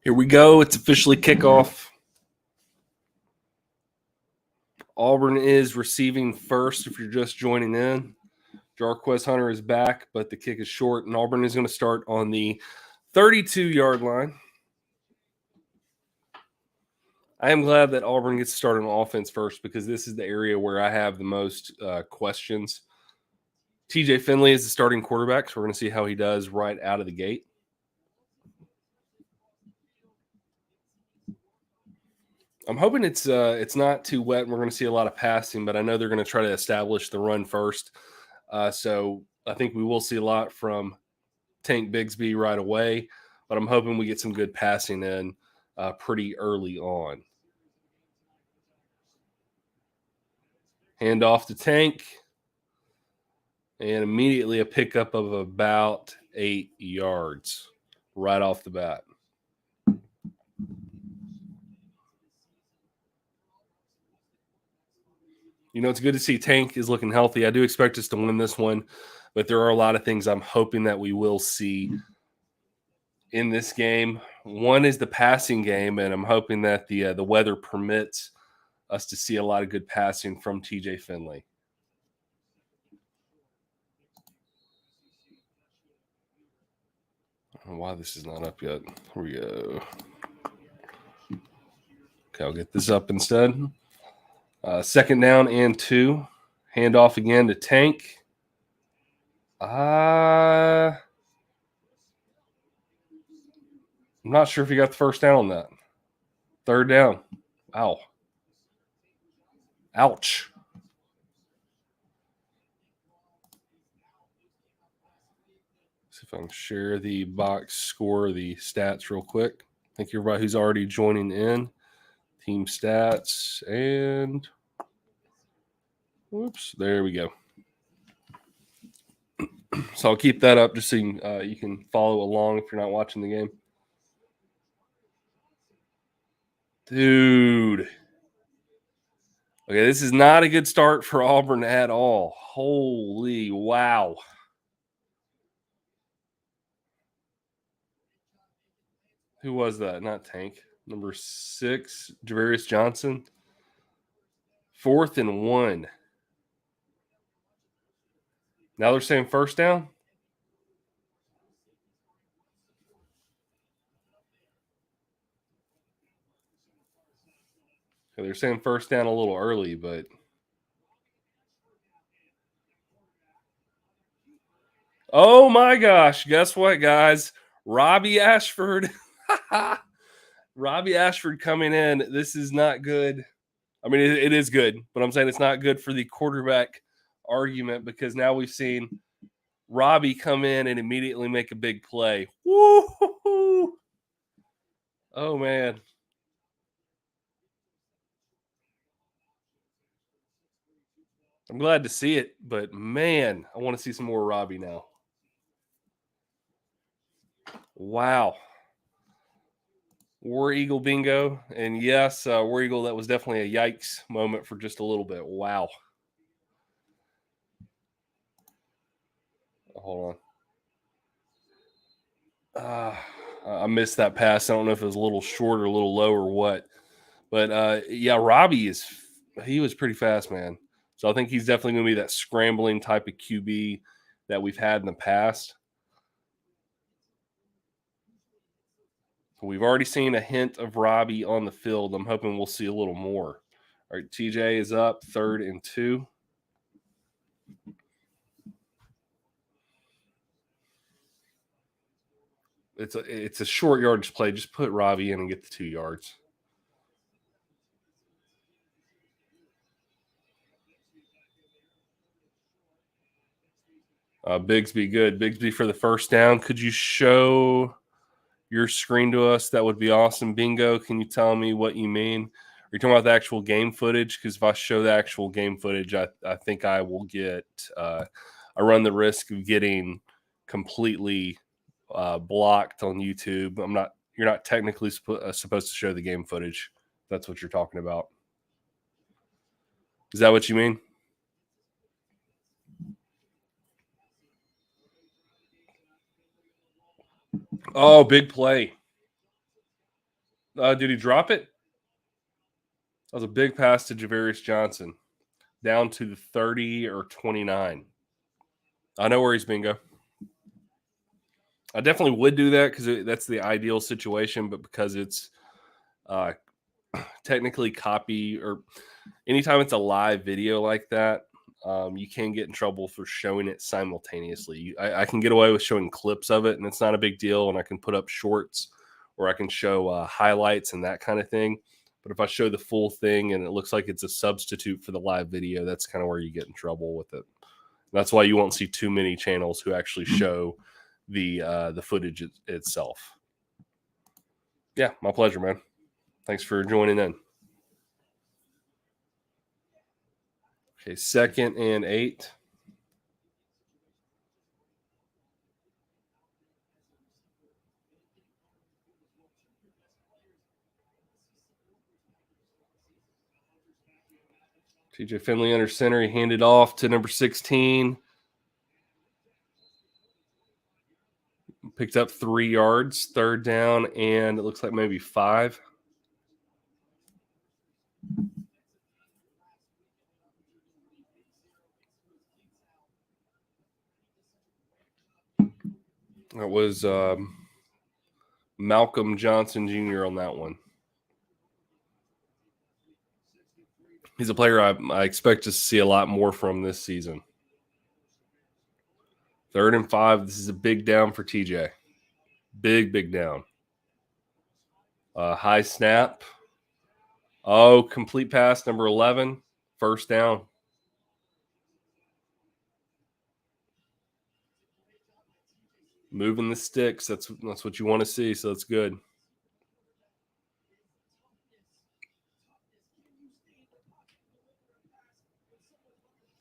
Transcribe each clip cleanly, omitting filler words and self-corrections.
Here we go. It's officially kickoff. Auburn is receiving first if you're just joining in. Jarquez Hunter is back, but the kick is short, and Auburn is going to start on the 32-yard line. I am glad that Auburn gets started on offense first because this is the area where I have the most questions. TJ Finley is the starting quarterback, so we're going to see how he does right out of the gate. I'm hoping it's not too wet and we're going to see a lot of passing, but I know they're going to try to establish the run first. So I think we will see a lot from Tank Bigsby right away, but I'm hoping we get some good passing in pretty early on. Hand off to Tank, and immediately a pickup of about 8 yards right off the bat. You know, it's good to see Tank is looking healthy. I do expect us to win this one, but there are a lot of things I'm hoping that we will see in this game. One is the passing game, and I'm hoping that the weather permits us to see a lot of good passing from TJ Finley. I don't know why this is not up yet. Here we go. Okay, I'll get this up instead. Second down and 2. Hand off again to Tank. I'm not sure if he got the first down on that. Third down. Ow. Ouch. See if I can share the box score, the stats real quick. Thank you, everybody who's already joining in. Team stats and whoops, there we go. So I'll keep that up just so you can follow along if you're not watching the game. Dude. Okay, this is not a good start for Auburn at all. Holy wow. Who was that? Not Tank. Number 6, Javarius Johnson. 4th and 1. Now they're saying first down? They're saying first down a little early, but oh my gosh, guess what, guys? Robbie Ashford. Robbie Ashford coming in. This is not good. I mean, it is good, but I'm saying it's not good for the quarterback argument because now we've seen Robbie come in and immediately make a big play. Woo-hoo-hoo. Oh, man. I'm glad to see it, but man, I want to see some more Robbie now. Wow. War Eagle bingo. And yes, War Eagle, that was definitely a yikes moment for just a little bit. Wow. Hold on. I missed that pass. I don't know if it was a little short or a little low or what. But, yeah, Robbie he was pretty fast, man. So I think he's definitely going to be that scrambling type of QB that we've had in the past. We've already seen a hint of Robbie on the field. I'm hoping we'll see a little more. All right, TJ is up, 3rd and 2. It's a short yardage play. Just put Robbie in and get the 2 yards. Bigsby, good. Bigsby for the first down. Could you show your screen to us? That would be awesome. Bingo, can you tell me what you mean? Are you talking about the actual game footage? Because if I show the actual game footage, I think I will get I run the risk of getting completely blocked on YouTube. You're not technically supposed to show the game footage. That's what you're talking about. Is that what you mean? Oh, big play. Did he drop it? That was a big pass to Javarius Johnson. Down to the 30 or 29. I know where he's bingo. I definitely would do that because that's the ideal situation, but because it's technically copy or anytime it's a live video like that, you can get in trouble for showing it simultaneously. I can get away with showing clips of it, and it's not a big deal, and I can put up shorts or I can show highlights and that kind of thing. But if I show the full thing and it looks like it's a substitute for the live video, that's kind of where you get in trouble with it. That's why you won't see too many channels who actually show the footage itself. Yeah, my pleasure, man. Thanks for joining in. Okay, 2nd and 8. TJ Finley under center. He handed off to number 16. Picked up 3 yards, 3rd down, and it looks like maybe 5. That was Malcolm Johnson Jr. on that one. He's a player I expect to see a lot more from this season. 3rd and 5. This is a big down for TJ. Big down. High snap. Oh, complete pass, number 11. 1st down. Moving the sticks. That's what you want to see, so that's good.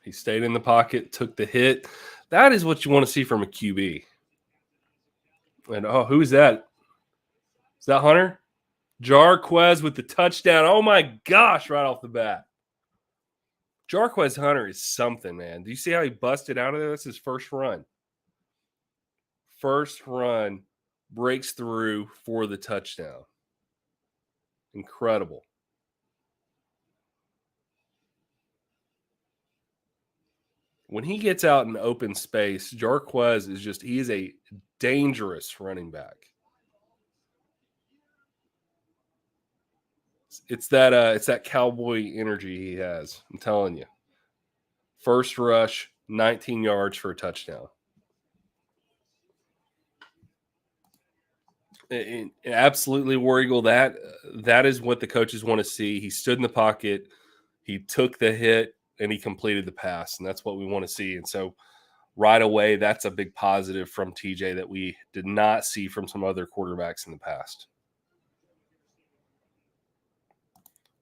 He stayed in the pocket, took the hit. That is what you want to see from a QB. And, who's that? Is that Hunter? Jarquez with the touchdown. Oh, my gosh, right off the bat. Jarquez Hunter is something, man. Do you see how he busted out of there? That's his first run. First run, breaks through for the touchdown. Incredible. When he gets out in open space, Jarquez he is a dangerous running back. It's that cowboy energy he has. I'm telling you. First rush, 19 yards for a touchdown. And absolutely, War Eagle. That is what the coaches want to see. He stood in the pocket, he took the hit, and he completed the pass, and that's what we want to see. And so, right away, that's a big positive from TJ that we did not see from some other quarterbacks in the past.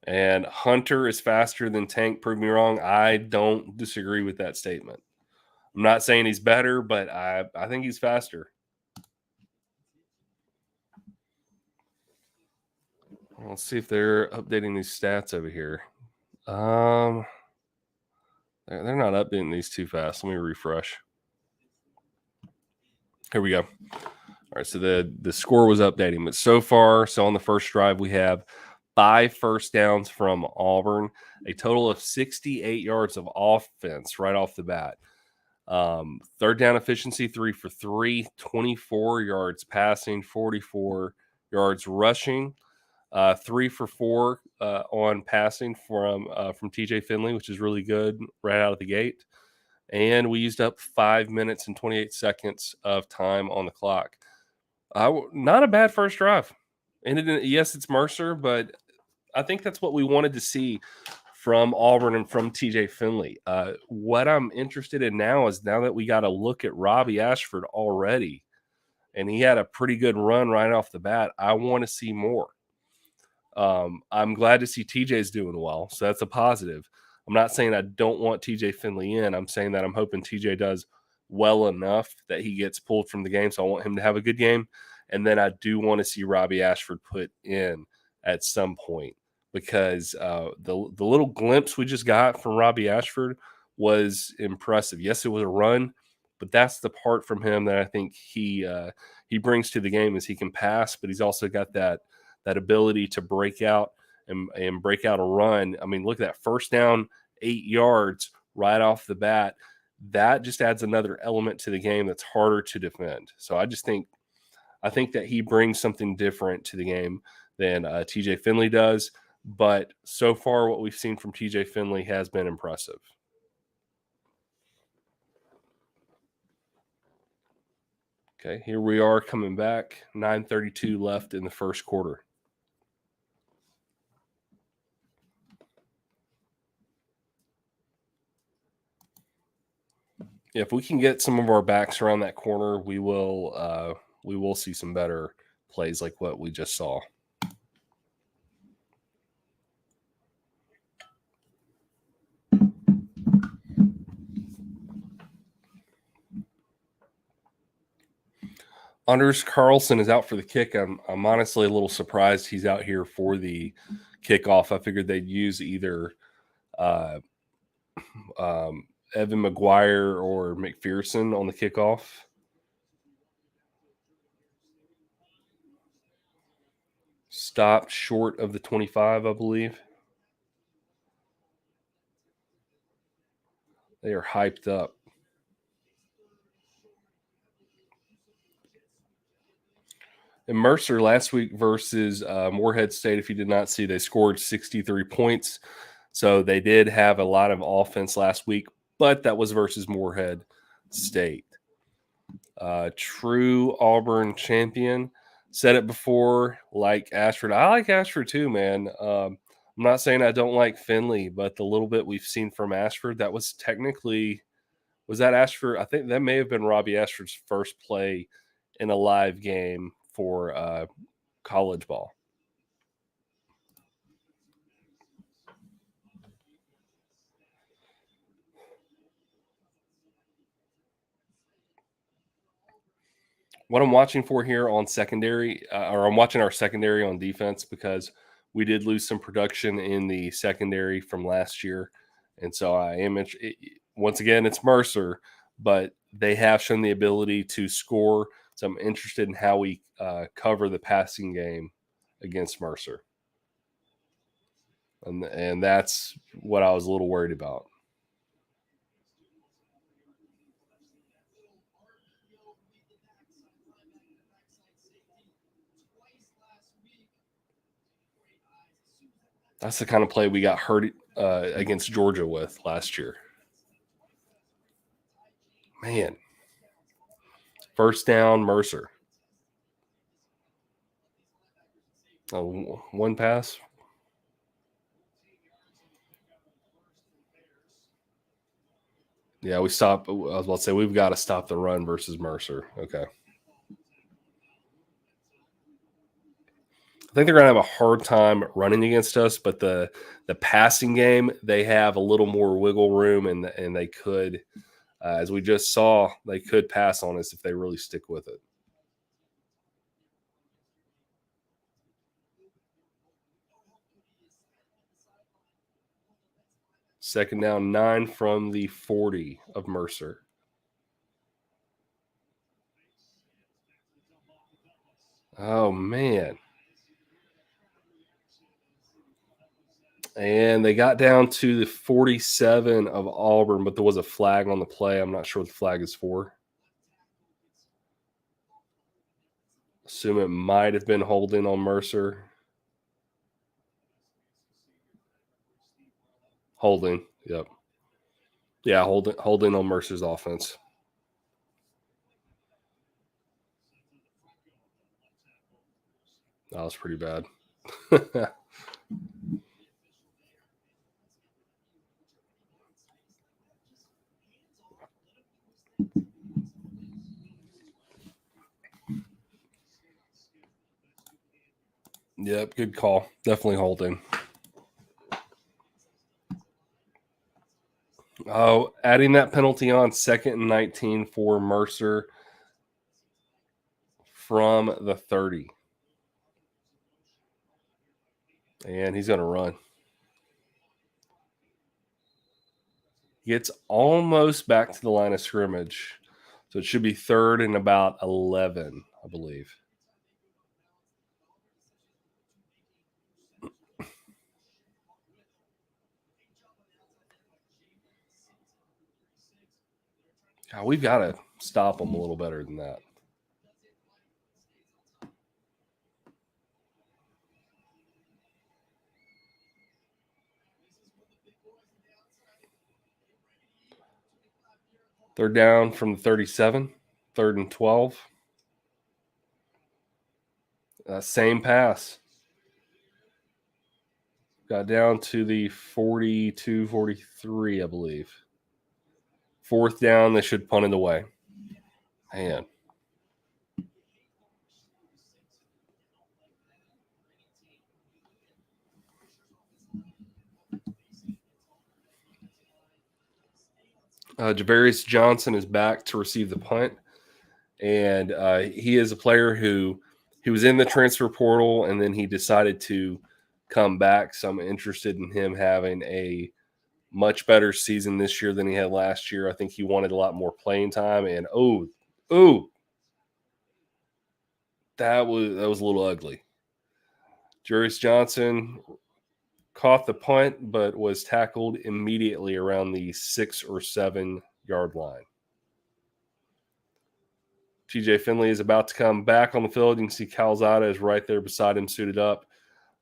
And Hunter is faster than Tank. Prove me wrong. I don't disagree with that statement. I'm not saying he's better, but I think he's faster. Let's see if they're updating these stats over here. They're not updating these too fast. Let me refresh. Here we go. All right, so the score was updating, but so far, on the first drive, we have 5 first downs from Auburn, a total of 68 yards of offense right off the bat. 3rd down efficiency, 3 for 3, 24 yards passing, 44 yards rushing. 3 for 4 on passing from TJ Finley, which is really good right out of the gate. And we used up 5 minutes and 28 seconds of time on the clock. Not a bad first drive. And yes, it's Mercer, but I think that's what we wanted to see from Auburn and from TJ Finley. What I'm interested in now that we got to look at Robbie Ashford already, and he had a pretty good run right off the bat. I want to see more. I'm glad to see TJ's doing well, so that's a positive. I'm not saying I don't want TJ Finley in. I'm saying that I'm hoping TJ does well enough that he gets pulled from the game, so I want him to have a good game. And then I do want to see Robbie Ashford put in at some point, because the little glimpse we just got from Robbie Ashford was impressive. Yes, it was a run, but that's the part from him that I think he brings to the game is he can pass, but he's also got that that ability to break out and break out a run. I mean, look at that first down, 8 yards right off the bat. That just adds another element to the game that's harder to defend. So I think that he brings something different to the game than TJ Finley does. But so far, what we've seen from TJ Finley has been impressive. Okay, here we are coming back. 9:32 left in the first quarter. If we can get some of our backs around that corner, we will see some better plays like what we just saw. Anders Carlson is out for the kick. I'm honestly a little surprised he's out here for the kickoff. I figured they'd use either Evan McGuire or McPherson on the kickoff. Stopped short of the 25, I believe. They are hyped up. And Mercer last week versus Morehead State, if you did not see, they scored 63 points. So they did have a lot of offense last week, but that was versus Morehead State. True Auburn champion. Said it before, like Ashford. I like Ashford too, man. I'm not saying I don't like Finley, but the little bit we've seen from Ashford, that was technically – was that Ashford? I think that may have been Robbie Ashford's first play in a live game for college ball. What I'm watching for here on secondary, or I'm watching our secondary on defense, because we did lose some production in the secondary from last year. And so I am once again, it's Mercer, but they have shown the ability to score. So I'm interested in how we cover the passing game against Mercer. And that's what I was a little worried about. That's the kind of play we got hurt against Georgia with last year. Man. First down, Mercer. One pass. Yeah, we stop. I was about to say we've got to stop the run versus Mercer. Okay. I think they're going to have a hard time running against us, but the passing game, they have a little more wiggle room, and they could, as we just saw, they could pass on us if they really stick with it. Second down, 9 from the 40 of Mercer. Oh, man. And they got down to the 47 of Auburn, but there was a flag on the play. I'm not sure what the flag is for. Assume it might have been holding on Mercer. Holding, yep. Yeah, holding on Mercer's offense. That was pretty bad. Yep, good call. Definitely holding. Oh, adding that penalty on 2nd and 19 for Mercer from the 30. And he's going to run. Gets almost back to the line of scrimmage. So it should be 3rd and about 11, I believe. God, we've got to stop them a little better than that. They're down from the 37, 3rd and 12. Same pass. Got down to the 42, 43, I believe. 4th down, they should punt it away. Man. Javarius Johnson is back to receive the punt. And he is a player who he was in the transfer portal and then he decided to come back. So I'm interested in him having a much better season this year than he had last year. I think he wanted a lot more playing time. And that was a little ugly. Jarius Johnson caught the punt, but was tackled immediately around the 6 or 7 yard line. TJ Finley is about to come back on the field. You can see Calzada is right there beside him, suited up.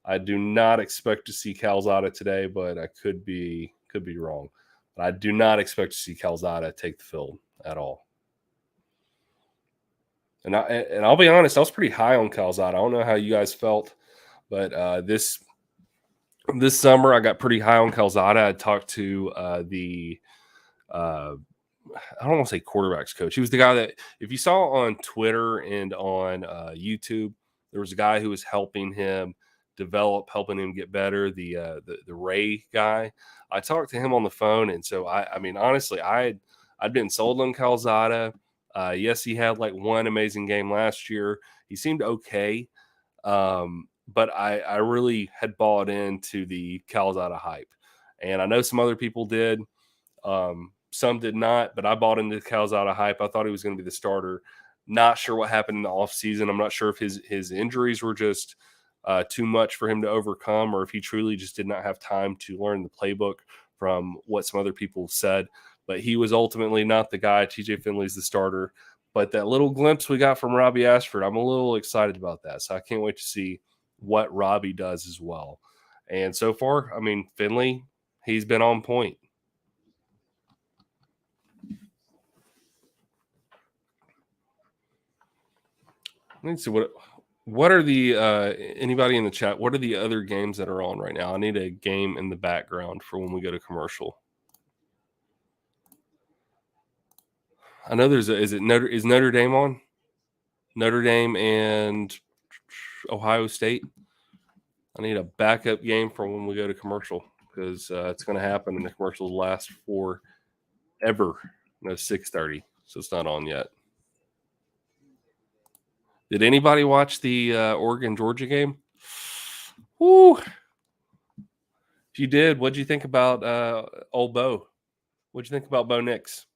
I do not expect to see Calzada today, but I could be wrong. But I do not expect to see Calzada take the field at all. And I'll be honest, I was pretty high on Calzada. I don't know how you guys felt, but this summer I got pretty high on Calzada. I talked to the I don't want to say quarterbacks coach. He was the guy that, if you saw on Twitter and on YouTube, there was a guy who was helping him develop, helping him get better. The Ray guy. I talked to him on the phone, and so I mean, honestly, I'd been sold on Calzada. Yes, he had like one amazing game last year. He seemed okay, but I really had bought into the Calzada hype, and I know some other people did. Some did not, but I bought into the Calzada hype. I thought he was going to be the starter. Not sure what happened in the offseason. I'm not sure if his injuries were just too much for him to overcome, or if he truly just did not have time to learn the playbook from what some other people said. But he was ultimately not the guy. TJ Finley's the starter. But that little glimpse we got from Robbie Ashford, I'm a little excited about that. So I can't wait to see what Robbie does as well. And so far, I mean, Finley, he's been on point. Let me see what are the anybody in the chat? What are the other games that are on right now? I need a game in the background for when we go to commercial. I know is Notre Dame on? Notre Dame and Ohio State. I need a backup game for when we go to commercial because it's going to happen and the commercials last forever. No, 6:30, so it's not on yet. Did anybody watch the Oregon Georgia game? Woo! If you did, what'd you think about old Bo? What'd you think about Bo Nix?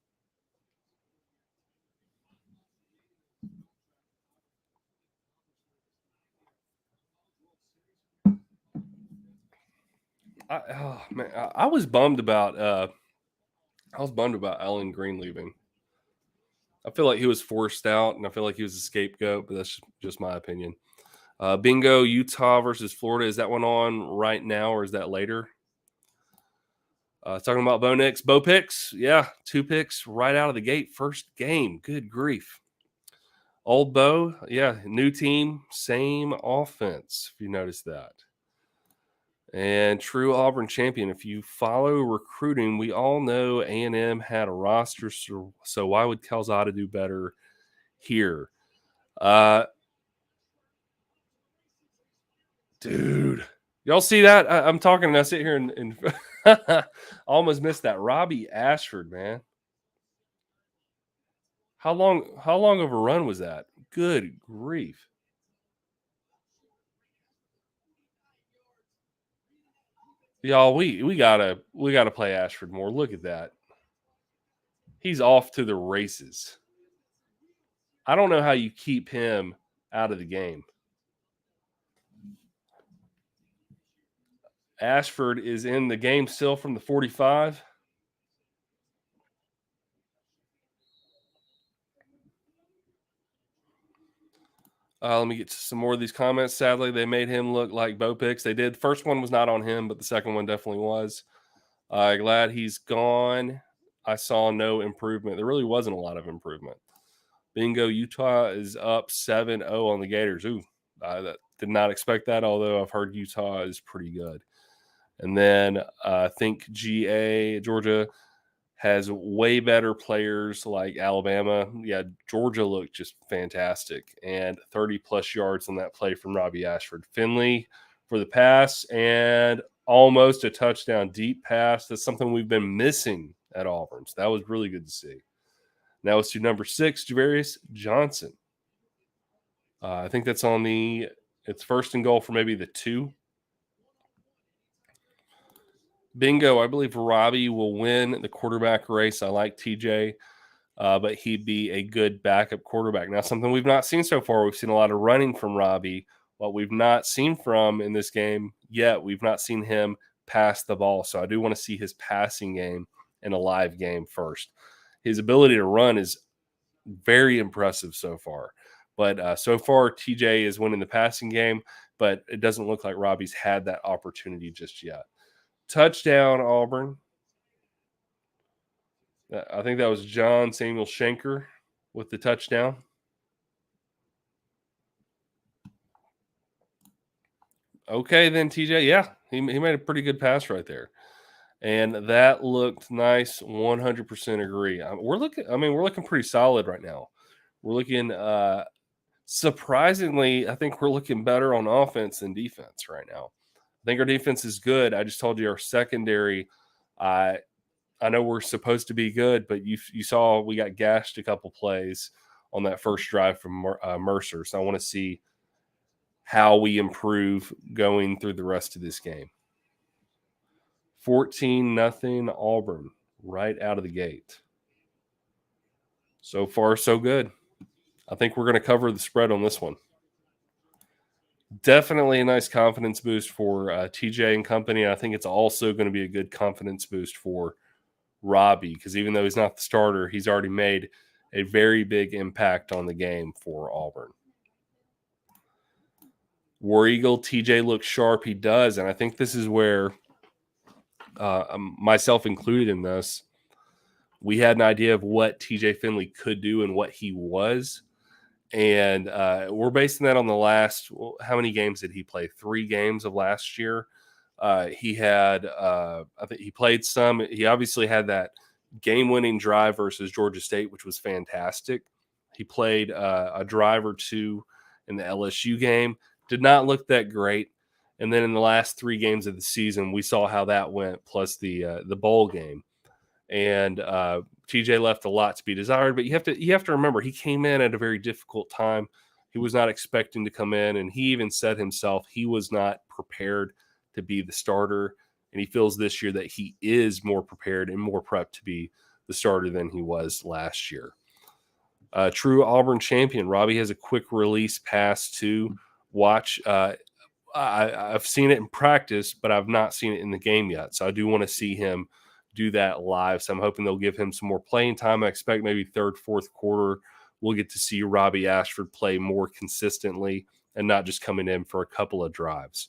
I was bummed about Allen Green leaving. I feel like he was forced out, and I feel like he was a scapegoat, but that's just my opinion. Bingo, Utah versus Florida. Is that one on right now, or is that later? Talking about Bo Nix. Bo picks. Yeah, 2 picks right out of the gate. First game. Good grief. Old Bo. Yeah, new team. Same offense, if you notice that. And true Auburn champion. If you follow recruiting, we all know A&M had a roster, so why would Calzada do better here? Dude, y'all see that? I'm talking and I sit here and almost missed that. Robbie Ashford, man. How long of a run was that? Good grief. Y'all, we gotta play Ashford more. Look at that. He's off to the races. I don't know how you keep him out of the game. Ashford is in the game still from the 45. Let me get to some more of these comments. Sadly, they made him look like Bo Picks. They did. First one was not on him, but the second one definitely was. Glad he's gone. I saw no improvement. There really wasn't a lot of improvement. Bingo, Utah is up 7-0 on the Gators. Ooh, that did not expect that, although I've heard Utah is pretty good. And then I think Georgia has way better players like Alabama. Yeah, Georgia looked just fantastic. And 30-plus yards on that play from Robbie Ashford. Finley for the pass and almost a touchdown deep pass. That's something we've been missing at Auburn. So that was really good to see. Now it's to number 6, Javarius Johnson. I think that's on it's first and goal for maybe the 2. Bingo, I believe Robbie will win the quarterback race. I like TJ, but he'd be a good backup quarterback. Now, something we've not seen so far, we've seen a lot of running from Robbie. What we've not seen from in this game yet, we've not seen him pass the ball. So I do want to see his passing game in a live game first. His ability to run is very impressive so far. But so far, TJ is winning the passing game, but it doesn't look like Robbie's had that opportunity just yet. Touchdown, Auburn. I think that was John Samuel Schenker with the touchdown. Okay, then TJ, yeah, he made a pretty good pass right there, and that looked nice. 100% agree. We're looking pretty solid right now. We're looking surprisingly, I think we're looking better on offense than defense right now. I think our defense is good. I just told you our secondary. I know we're supposed to be good, but you saw we got gashed a couple plays on that first drive from Mercer. So I want to see how we improve going through the rest of this game. 14-0 Auburn right out of the gate. So far, so good. I think we're going to cover the spread on this one. Definitely a nice confidence boost for TJ and company. I think it's also going to be a good confidence boost for Robbie, because even though he's not the starter, he's already made a very big impact on the game for Auburn. War Eagle, TJ looks sharp. He does. And I think this is where, myself included in this, we had an idea of what TJ Finley could do and what he was. And we're basing that on the last, how many games did he play? 3 games of last year. He had, I think he played some. He obviously had that game-winning drive versus Georgia State, which was fantastic. He played a drive or 2 in the LSU game. Did not look that great. And then in the last 3 games of the season, we saw how that went, plus the bowl game. And TJ left a lot to be desired. But you have to remember, he came in at a very difficult time. He was not expecting to come in, and he even said himself he was not prepared to be the starter. And he feels this year that he is more prepared and more prepped to be the starter than he was last year. True Auburn champion. Robbie has a quick release pass to watch. I've seen it in practice, but I've not seen it in the game yet. So I do want to see him do that live. So I'm hoping they'll give him some more playing time. I expect maybe 3rd, 4th quarter, we'll get to see Robbie Ashford play more consistently and not just coming in for a couple of drives.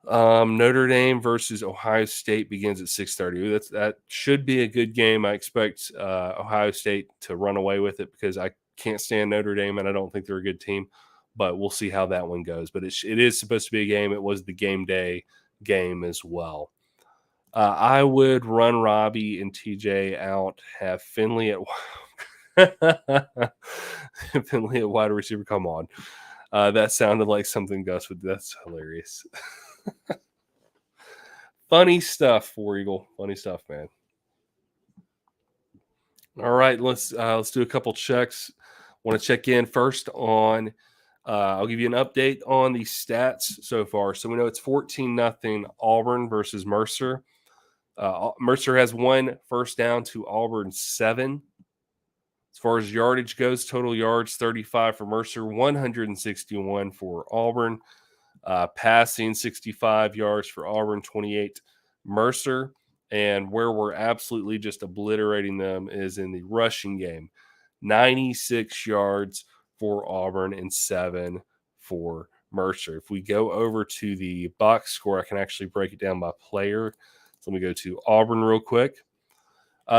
Notre Dame versus Ohio State begins at 6:30. That should be a good game. I expect Ohio State to run away with it because I can't stand Notre Dame and I don't think they're a good team. But we'll see how that one goes. But it is supposed to be a game. It was the game day game as well. I would run Robbie and TJ out. Have Finley at Finley at wide receiver. Come on, that sounded like something Gus would. That's hilarious. Funny stuff, War Eagle. Funny stuff, man. All right, let's do a couple checks. Want to check in first on. I'll give you an update on the stats so far. So we know it's 14-0 Auburn versus Mercer. Mercer has 1 first down to Auburn's 7. As far as yardage goes, total yards 35 for Mercer, 161 for Auburn. Passing 65 yards for Auburn, 28 Mercer. And where we're absolutely just obliterating them is in the rushing game. 96 yards, 4 carries for Auburn, 28 Mercer. for Auburn and 7 for Mercer. If we go over to the box score, I can actually break it down by player. So let me go to Auburn real quick.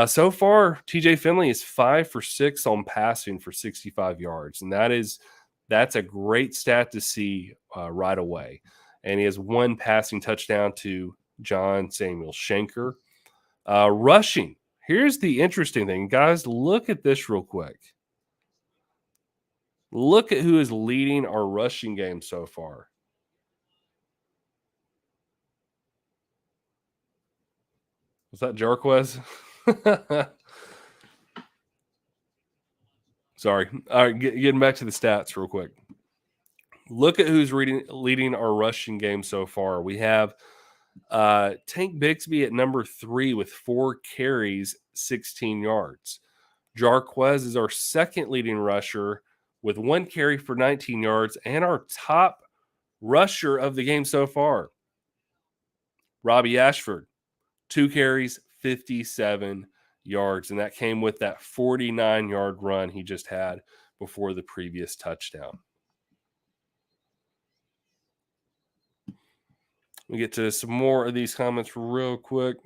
So far, TJ Finley is 5 for 6 on passing for 65 yards, and that's a great stat to see right away. And he has 1 passing touchdown to John Samuel Shanker. Rushing. Here's the interesting thing, guys. Look at this real quick. Look at who is leading our rushing game so far. Was that Jarquez? Sorry. All right, getting back to the stats real quick. Look at who's leading our rushing game so far. We have Tank Bixby at number 3 with 4 carries, 16 yards. Jarquez is our second leading rusher with 1 carry for 19 yards, and our top rusher of the game so far, Robbie Ashford, 2 carries, 57 yards, and that came with that 49-yard run he just had before the previous touchdown. We get to some more of these comments real quick.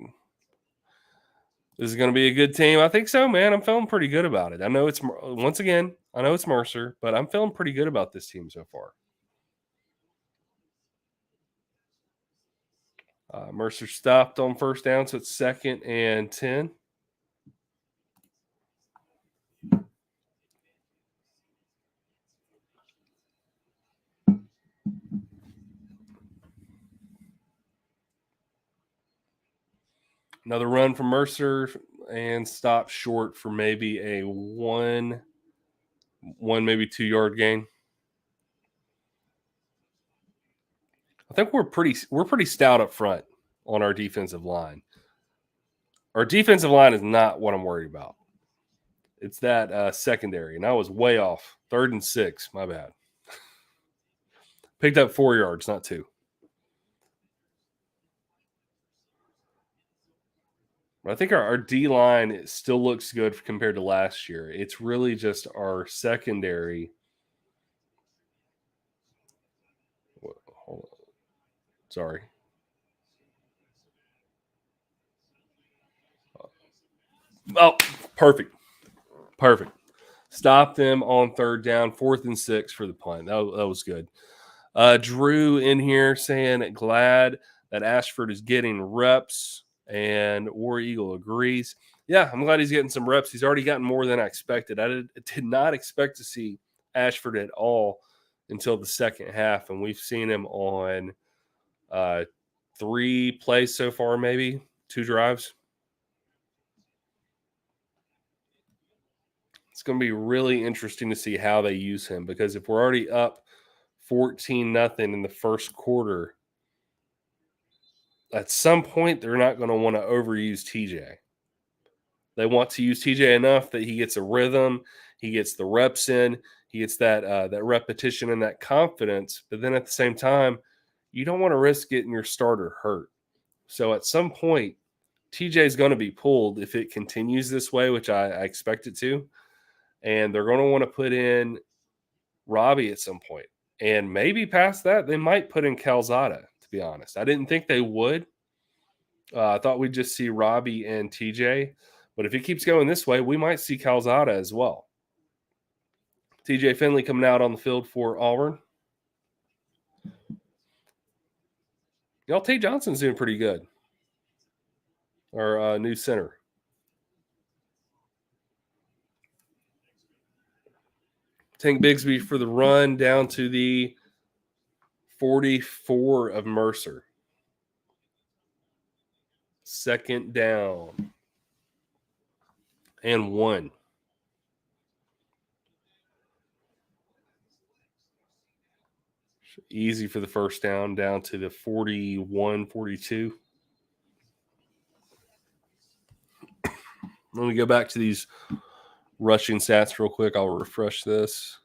This is going to be a good team. I think so, man. I'm feeling pretty good about it. I know it's Mercer, but I'm feeling pretty good about this team so far. Mercer stopped on first down, so it's 2nd and 10. Another run from Mercer and stop short for maybe a one maybe 2-yard gain. I think we're pretty stout up front on our defensive line. Our defensive line is not what I'm worried about. It's that secondary, and I was way off. 3rd and 6, my bad. Picked up 4 yards, not 2. But I think our D-line still looks good compared to last year. It's really just our secondary. Hold on. Sorry. Oh, perfect. Stop them on 3rd down, 4th and 6 for the punt. That was good. Drew in here saying glad that Ashford is getting reps, and War Eagle agrees. Yeah, I'm glad he's getting some reps. He's already gotten more than I expected. I did not expect to see Ashford at all until the second half, and we've seen him on 3 plays so far, maybe 2 drives. It's going to be really interesting to see how they use him, because if we're already up 14-0 in the first quarter, at some point they're not going to want to overuse TJ. They want to use TJ enough that he gets a rhythm, he gets the reps in, he gets that repetition and that confidence. But then at the same time, you don't want to risk getting your starter hurt. So at some point, TJ is going to be pulled if it continues this way, which I expect it to. And they're going to want to put in Robbie at some point. And maybe past that, they might put in Calzada, to be honest. I didn't think they would. I thought we'd just see Robbie and TJ. But if it keeps going this way, we might see Calzada as well. TJ Finley coming out on the field for Auburn. T. Johnson's doing pretty good. Our new center. Tank Bigsby for the run down to the 44 of Mercer. 2nd down and 1. Easy for the first down to the 41, 42. Let me go back to these rushing stats real quick. I'll refresh this.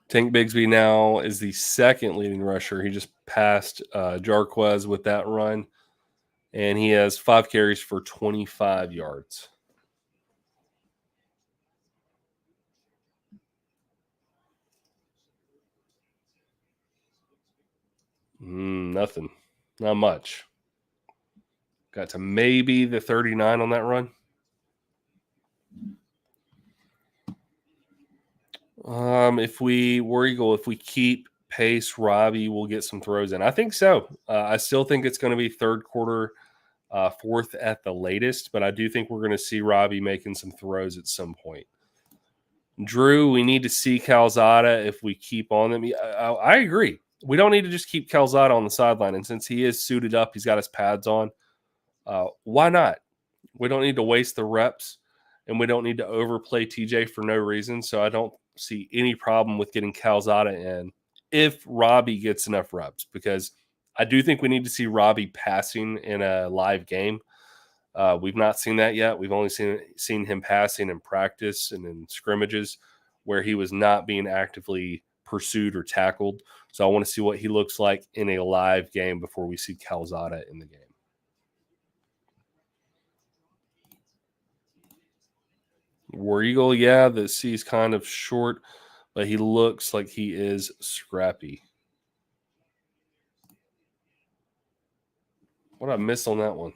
Tank Bigsby now is the 2nd leading rusher. He just passed Jarquez with that run, and he has 5 carries for 25 yards. Nothing. Not much. Got to maybe the 39 on that run. If we keep pace, Robbie will get some throws in. I think so. I still think it's going to be third quarter, fourth at the latest, but I do think we're going to see Robbie making some throws at some point. Drew, we need to see Calzada if we keep on them. I agree. We don't need to just keep Calzada on the sideline. And since he is suited up, he's got his pads on. Why not? We don't need to waste the reps, and we don't need to overplay TJ for no reason. So I don't see any problem with getting Calzada in if Robbie gets enough reps, because I do think we need to see Robbie passing in a live game. We've not seen that yet. We've only seen him passing in practice and in scrimmages where he was not being actively pursued or tackled. So I want to see what he looks like in a live game before we see Calzada in the game. War Eagle, yeah, the C's kind of short, but he looks like he is scrappy. What did I miss on that one?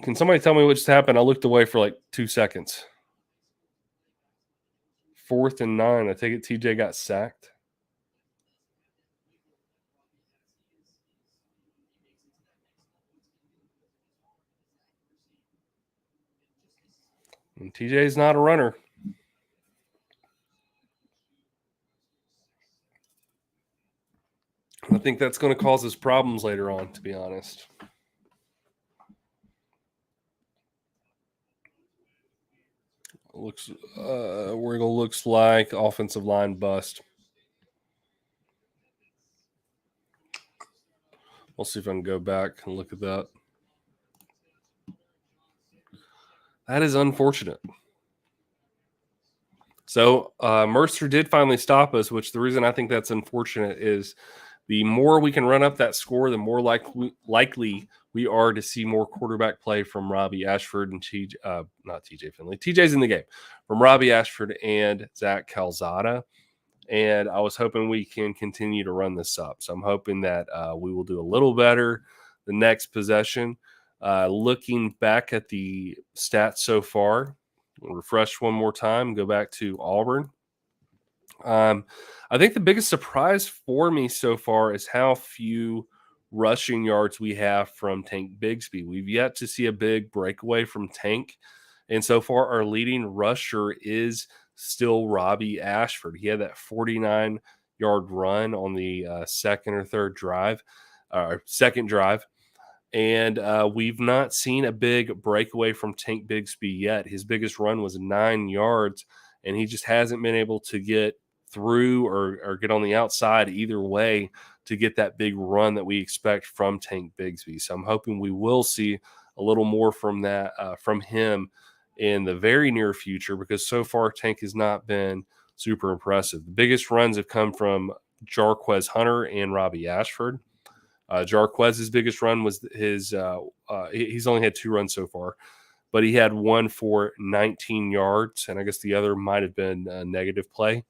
Can somebody tell me what just happened? I looked away for like 2 seconds. 4th and 9. I take it TJ got sacked. And TJ's not a runner. I think that's going to cause us problems later on, to be honest. Wiggle looks like offensive line bust. We'll see if I can go back and look at that. That is unfortunate. So Mercer did finally stop us, which the reason I think that's unfortunate is the more we can run up that score, the more likely we are to see more quarterback play from Robbie Ashford and not TJ Finley. TJ's in the game. From Robbie Ashford and Zach Calzada. And I was hoping we can continue to run this up. So I'm hoping that we will do a little better the next possession. Looking back at the stats so far, we'll refresh one more time, go back to Auburn. I think the biggest surprise for me so far is how few rushing yards we have from Tank Bigsby. We've yet to see a big breakaway from Tank. And so far, our leading rusher is still Robbie Ashford. He had that 49-yard run on the second drive. And we've not seen a big breakaway from Tank Bigsby yet. His biggest run was 9 yards, and he just hasn't been able to get through or get on the outside either way to get that big run that we expect from Tank Bigsby. So I'm hoping we will see a little more from that from him in the very near future, because so far Tank has not been super impressive. The biggest runs have come from Jarquez Hunter and Robbie Ashford. Jarquez's biggest run was his he's only had 2 runs so far, but he had one for 19 yards, and I guess the other might have been a negative play.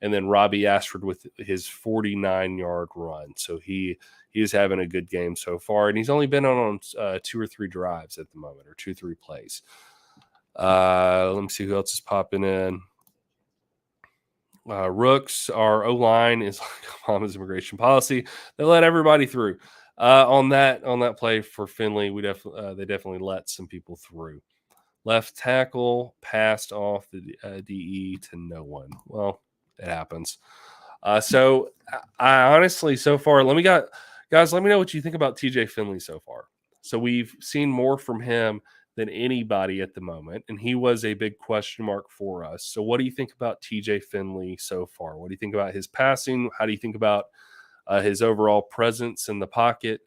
And then Robbie Ashford with his 49-yard run. So he is having a good game so far, and he's only been on 2 or 3 drives at the moment, or 2-3 plays. Let me see who else is popping in. Rooks, our O-line is like Obama's immigration policy. They let everybody through. On that play for Finley, they definitely let some people through. Left tackle passed off the DE to no one. Well, it happens. So I honestly, so far, guys, let me know what you think about TJ Finley so far. So we've seen more from him than anybody at the moment, and he was a big question mark for us. So what do you think about TJ Finley so far? What do you think about his passing? How do you think about his overall presence in the pocket?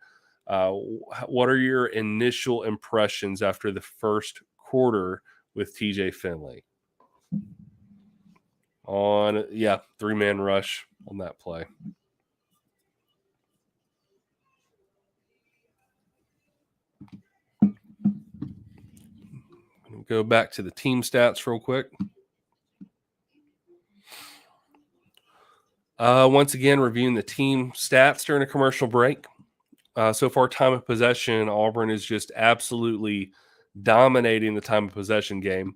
What are your initial impressions after the first quarter with TJ Finley? 3-man rush on that play. Go back to the team stats real quick. Once again, reviewing the team stats during a commercial break. So far, time of possession, Auburn is just absolutely dominating the time of possession game.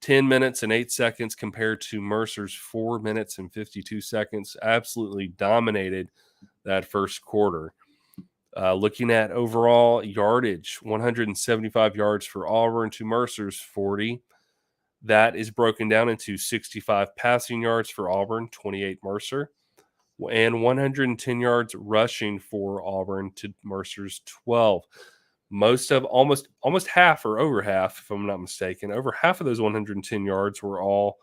10 minutes and 8 seconds compared to Mercer's 4 minutes and 52 seconds. Absolutely dominated that first quarter. Looking at overall yardage, 175 yards for Auburn to Mercer's 40. That is broken down into 65 passing yards for Auburn, 28 Mercer, and 110 yards rushing for Auburn to Mercer's 12. Almost half or over half, if I'm not mistaken, over half of those 110 yards were all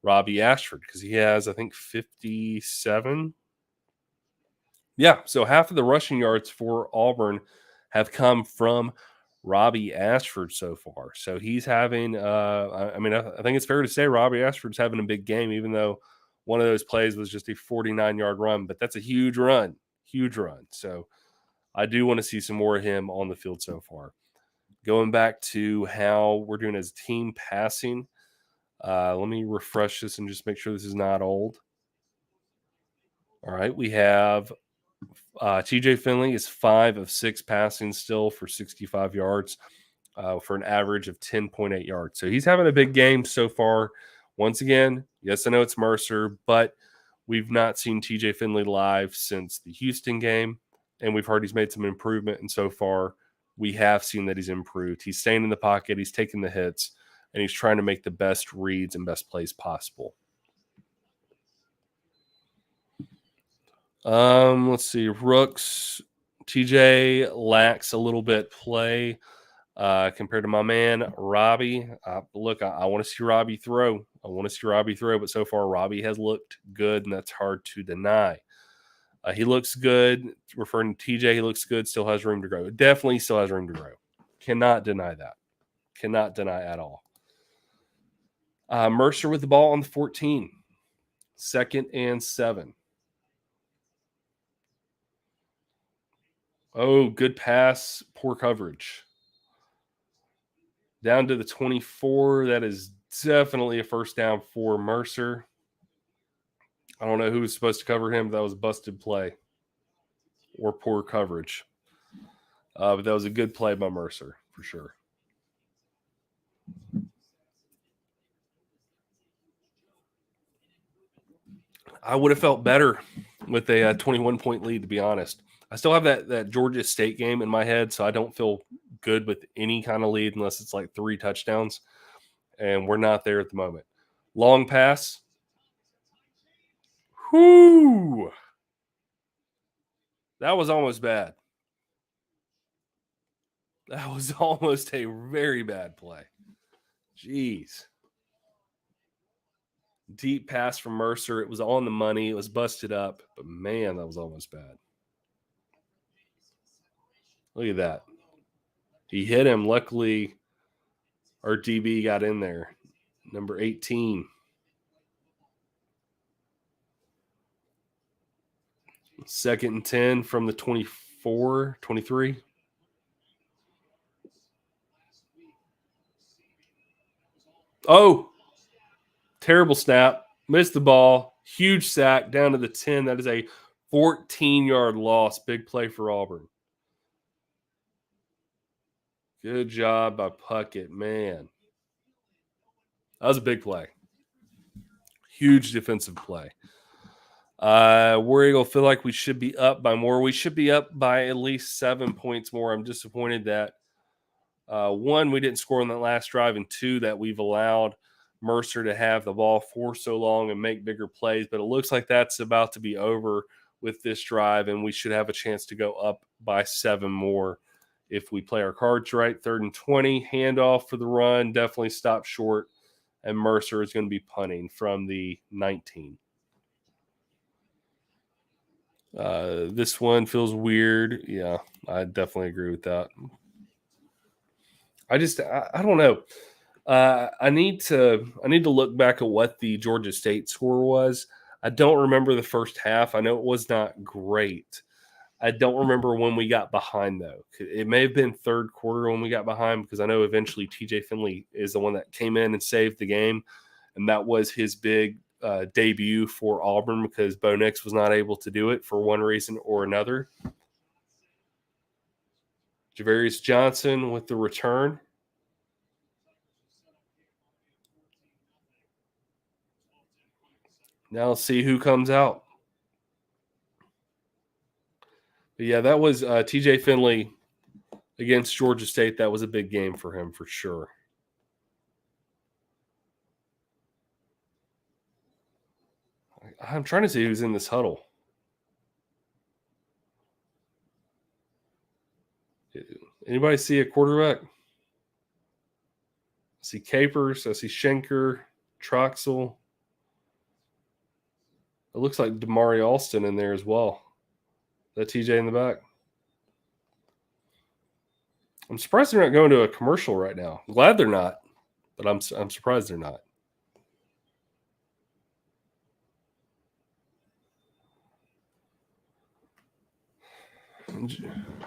Robbie Ashford because he has, I think, 57. Yeah, so half of the rushing yards for Auburn have come from Robbie Ashford so far. So he's having, I think it's fair to say Robbie Ashford's having a big game, even though one of those plays was just a 49-yard run, but that's a huge run. So I do want to see some more of him on the field so far. Going back to how we're doing as team passing, let me refresh this and just make sure this is not old. All right, we have TJ Finley is 5 of 6 passing still for 65 yards for an average of 10.8 yards. So he's having a big game so far. Once again, yes, I know it's Mercer, but we've not seen TJ Finley live since the Houston game, and we've heard he's made some improvement. And so far, we have seen that he's improved. He's staying in the pocket, he's taking the hits, and he's trying to make the best reads and best plays possible. Let's see. Rooks. TJ lacks a little bit play compared to my man Robbie. Look, I want to see Robbie throw. But so far Robbie has looked good, and that's hard to deny. He looks good. Referring to TJ, he looks good. Still has room to grow. Definitely still has room to grow. Cannot deny that. Cannot deny at all. Mercer with the ball on the 14. 2nd and 7. Oh, good pass. Poor coverage. Down to the 24. That is definitely a first down for Mercer. I don't know who was supposed to cover him. That was a busted play or poor coverage. But that was a good play by Mercer for sure. I would have felt better with a 21-point lead, to be honest. I still have that Georgia State game in my head, so I don't feel good with any kind of lead unless it's like 3 touchdowns, and we're not there at the moment. Long pass. Whoo! That was almost bad. That was almost a very bad play. Jeez. Deep pass from Mercer. It was on the money. It was busted up, but man, that was almost bad. Look at that. He hit him. Luckily, our DB got in there. Number 18. Second and 10 from the 24, 23. Oh, terrible snap. Missed the ball. Huge sack down to the 10. That is a 14-yard loss. Big play for Auburn. Good job by Puckett, man. That was a big play. Huge defensive play. We're going to feel like we should be up by more. We should be up by at least 7 points more. I'm disappointed that, 1, we didn't score on that last drive, and 2, that we've allowed Mercer to have the ball for so long and make bigger plays. But it looks like that's about to be over with this drive, and we should have a chance to go up by 7 more if we play our cards right. 3rd and 20, handoff for the run, definitely stop short, and Mercer is going to be punting from the 19. This one feels weird. Yeah, I definitely agree with that. I don't know. I need to look back at what the Georgia State score was. I don't remember the first half. I know it was not great. I don't remember when we got behind, though. It may have been third quarter when we got behind, because I know eventually TJ Finley is the one that came in and saved the game, and that was his big debut for Auburn because Bo Nix was not able to do it for one reason or another. Javarius Johnson with the return. Now let's see who comes out. But yeah, that was TJ Finley against Georgia State. That was a big game for him for sure. I'm trying to see who's in this huddle. Anybody see a quarterback? I see Capers. I see Schenker, Troxel. It looks like Damari Alston in there as well. That TJ in the back. I'm surprised they're not going to a commercial right now. I'm glad they're not, but I'm surprised they're not.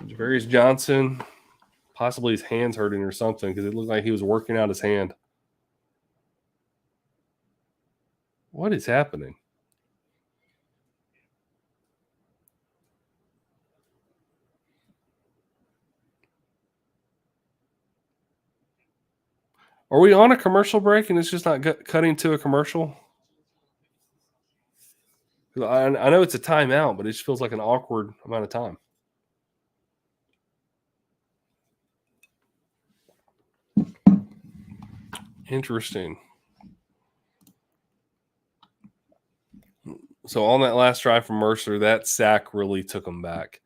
Javarius Johnson, possibly his hand's hurting or something because it looked like he was working out his hand. What is happening? Are we on a commercial break and it's just not cutting to a commercial? I know it's a timeout, but it just feels like an awkward amount of time. Interesting. So on that last drive from Mercer, that sack really took him back.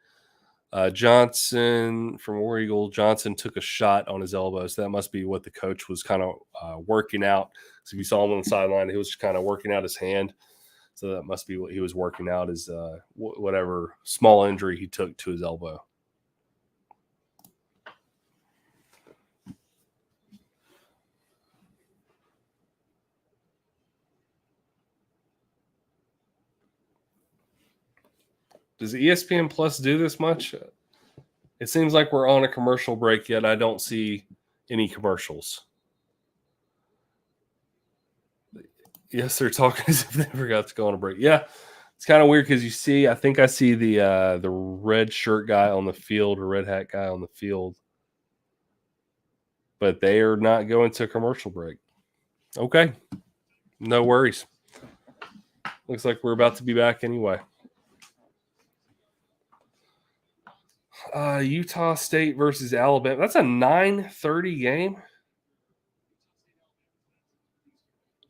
Johnson from War Eagle, Johnson took a shot on his elbow. So that must be what the coach was kind of working out. So if you saw him on the sideline, he was kind of working out his hand. So that must be what he was working out is whatever small injury he took to his elbow. Does ESPN Plus do this much? It seems like we're on a commercial break, yet I don't see any commercials. Yes, they're talking as if they forgot to go on a break. Yeah, it's kind of weird because you see, I think I see the red shirt guy on the field or red hat guy on the field, but they are not going to a commercial break. Okay, no worries. Looks like we're about to be back anyway. Utah State versus Alabama. That's a 9:30 game.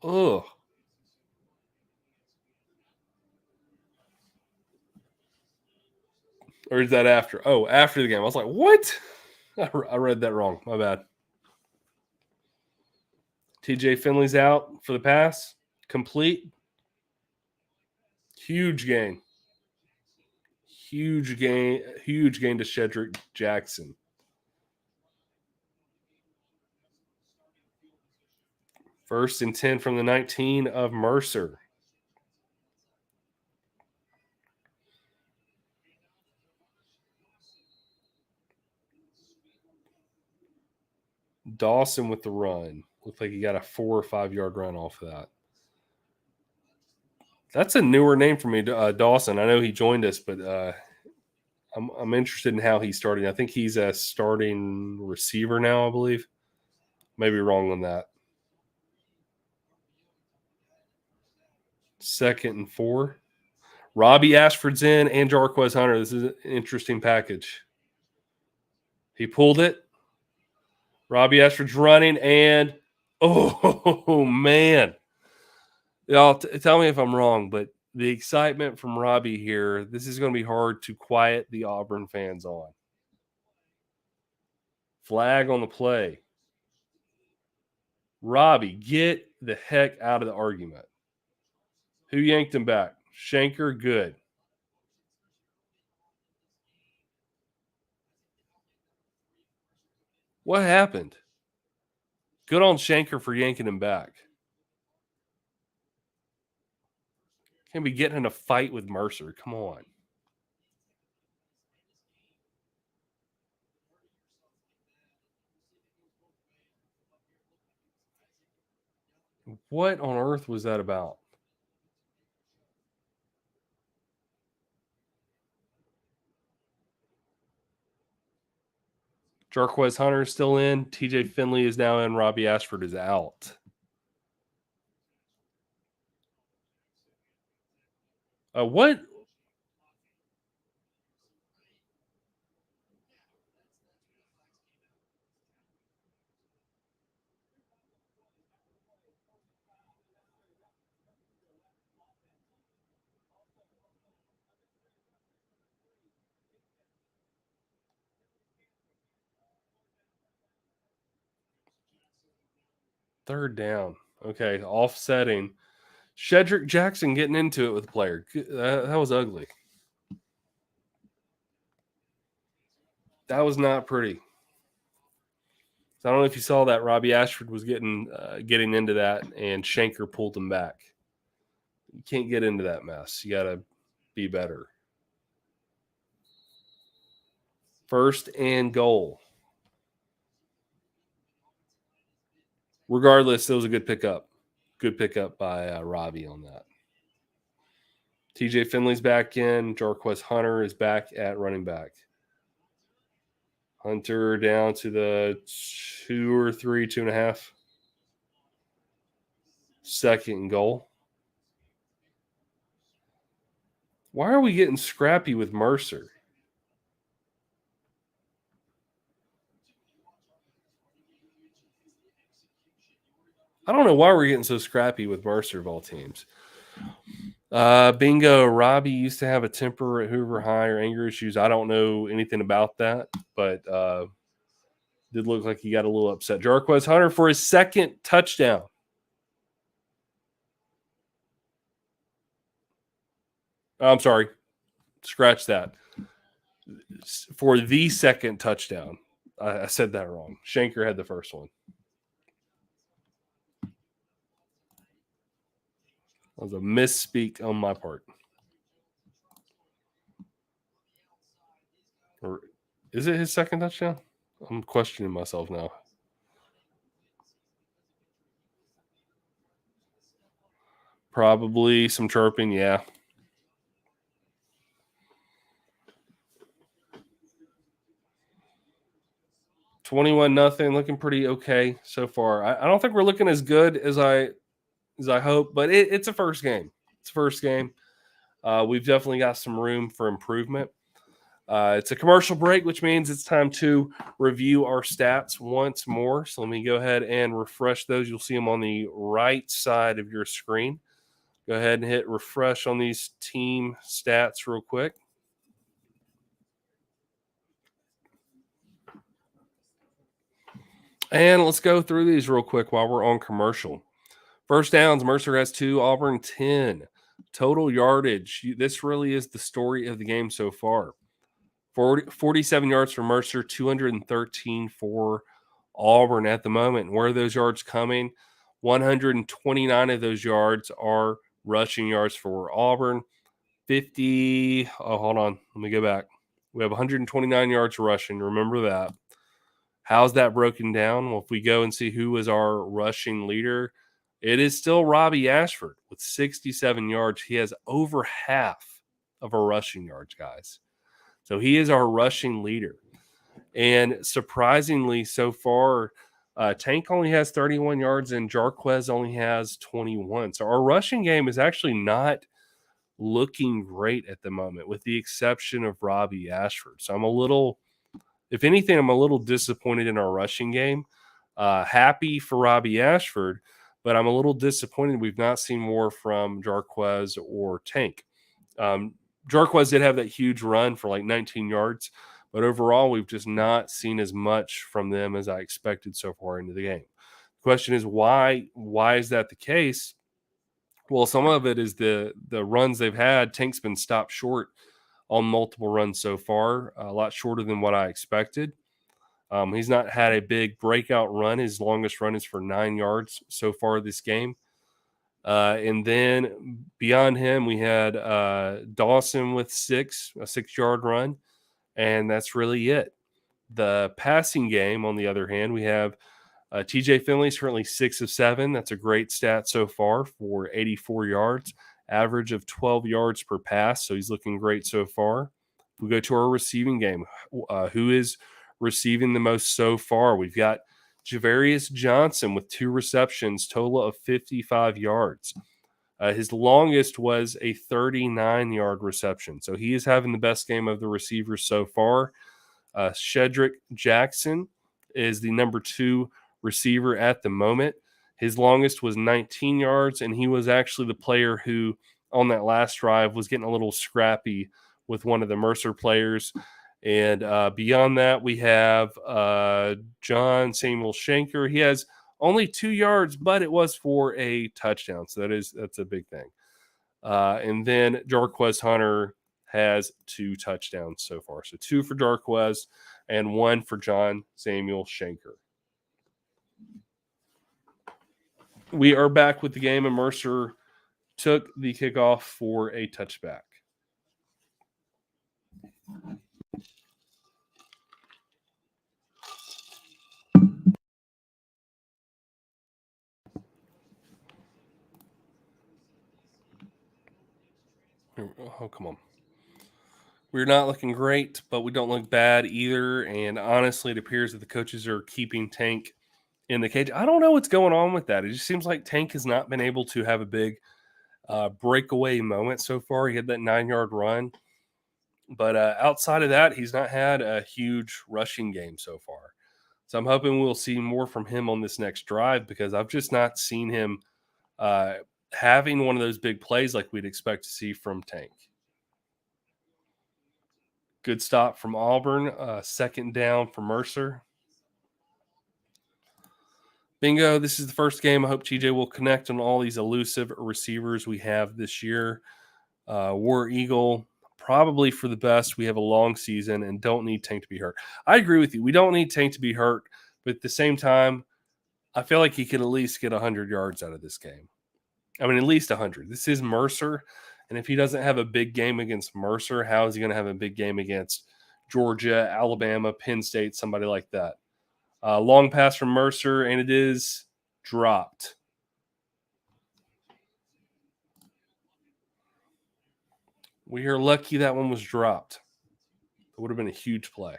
Ugh. Or is that after? Oh, after the game. I was like, what? I read that wrong. My bad. TJ Finley's out for the pass. Complete. Huge gain. Huge gain to Shedrick Jackson. First and 10 from the 19 of Mercer. Dawson with the run. Looks like he got a 4 or 5 yard run off of that. That's a newer name for me, Dawson. I know he joined us, but I'm interested in how he's starting. I think he's a starting receiver now, I believe. Maybe wrong on that. 2nd and 4. Robbie Ashford's in and Jarquez Hunter. This is an interesting package. He pulled it. Robbie Ashford's running, and oh man, y'all tell me if I'm wrong, but the excitement from Robbie here, this is going to be hard to quiet the Auburn fans on. Flag on the play. Robbie, get the heck out of the argument. Who yanked him back? Schenker, good. What happened? Good on Schenker for yanking him back. Can't be getting in a fight with Mercer. Come on. What on earth was that about? Jarquez Hunter is still in. TJ Finley is now in. Robbie Ashford is out. What? Third down. Okay, offsetting. Shedrick Jackson getting into it with the player. That was ugly. That was not pretty. So I don't know if you saw that. Robbie Ashford was getting into that, and Shanker pulled him back. You can't get into that mess. You got to be better. First and goal. Regardless, it was a good pickup. Good pickup by Robbie on that. TJ Finley's back in. Jarquez Hunter is back at running back. Hunter down to the 2.5. Second goal. Why are we getting scrappy with Mercer? I don't know why we're getting so scrappy with Mercer of all teams. Bingo. Robbie used to have a temper at Hoover High or anger issues. I don't know anything about that, but did look like he got a little upset. Jarquez Hunter for his second touchdown. I'm sorry. Scratch that. For the second touchdown. I said that wrong. Shanker had the first one. That was a misspeak on my part. Or is it his second touchdown? I'm questioning myself now. Probably some chirping, yeah. 21-0, looking pretty okay so far. I don't think we're looking as good as I hope, but it's a first game. It's a first game. We've definitely got some room for improvement. It's a commercial break, which means it's time to review our stats once more. So let me go ahead and refresh those. You'll see them on the right side of your screen. Go ahead and hit refresh on these team stats real quick. And let's go through these real quick while we're on commercial. First downs, Mercer has 2, Auburn 10. Total yardage, this really is the story of the game so far. 47 yards for Mercer, 213 for Auburn at the moment. Where are those yards coming? 129 of those yards are rushing yards for Auburn. 50, hold on, let me go back. We have 129 yards rushing, remember that. How's that broken down? Well, if we go and see who is our rushing leader, it is still Robbie Ashford with 67 yards. He has over half of our rushing yards, guys. So he is our rushing leader. And surprisingly, so far, Tank only has 31 yards and Jarquez only has 21. So our rushing game is actually not looking great at the moment, with the exception of Robbie Ashford. So I'm a little, if anything, I'm a little disappointed in our rushing game. Happy for Robbie Ashford, but I'm a little disappointed we've not seen more from Jarquez or Tank. Jarquez did have that huge run for like 19 yards, but overall, we've just not seen as much from them as I expected so far into the game. The question is why? Why is that the case? Well, some of it is the runs they've had. Tank's been stopped short on multiple runs so far, a lot shorter than what I expected. He's not had a big breakout run. His longest run is for 9 yards so far this game. And then beyond him, we had Dawson with a 6-yard run, and that's really it. The passing game, on the other hand, we have TJ Finley's currently 6 of 7. That's a great stat so far for 84 yards, average of 12 yards per pass. So he's looking great so far. We go to our receiving game. Who is receiving the most so far. We've got Javarius Johnson with 2 receptions, total of 55 yards. His longest was a 39-yard reception. So he is having the best game of the receivers so far. Shedrick Jackson is the number 2 receiver at the moment. His longest was 19 yards, and he was actually the player who, on that last drive, was getting a little scrappy with one of the Mercer players. And beyond that, we have John Samuel Shanker. He has only 2 yards, but it was for a touchdown. So that's a big thing. And then Jarquez Hunter has 2 touchdowns so far. So 2 for Jarquez and 1 for John Samuel Shanker. We are back with the game, and Mercer took the kickoff for a touchback. Oh, come on. We're not looking great, but we don't look bad either. And honestly, it appears that the coaches are keeping Tank in the cage. I don't know what's going on with that. It just seems like Tank has not been able to have a big breakaway moment so far. He had that 9-yard run. But outside of that, he's not had a huge rushing game so far. So I'm hoping we'll see more from him on this next drive, because I've just not seen him having one of those big plays like we'd expect to see from Tank. Good stop from Auburn. Second down for Mercer. Bingo, this is the first game. I hope TJ will connect on all these elusive receivers we have this year. War Eagle, probably for the best. We have a long season and don't need Tank to be hurt. I agree with you. We don't need Tank to be hurt, but at the same time, I feel like he could at least get 100 yards out of this game. I mean, at least 100. This is Mercer, and if he doesn't have a big game against Mercer, how is he going to have a big game against Georgia, Alabama, Penn State, somebody like that? Long pass from Mercer, and it is dropped. We are lucky that one was dropped. It would have been a huge play.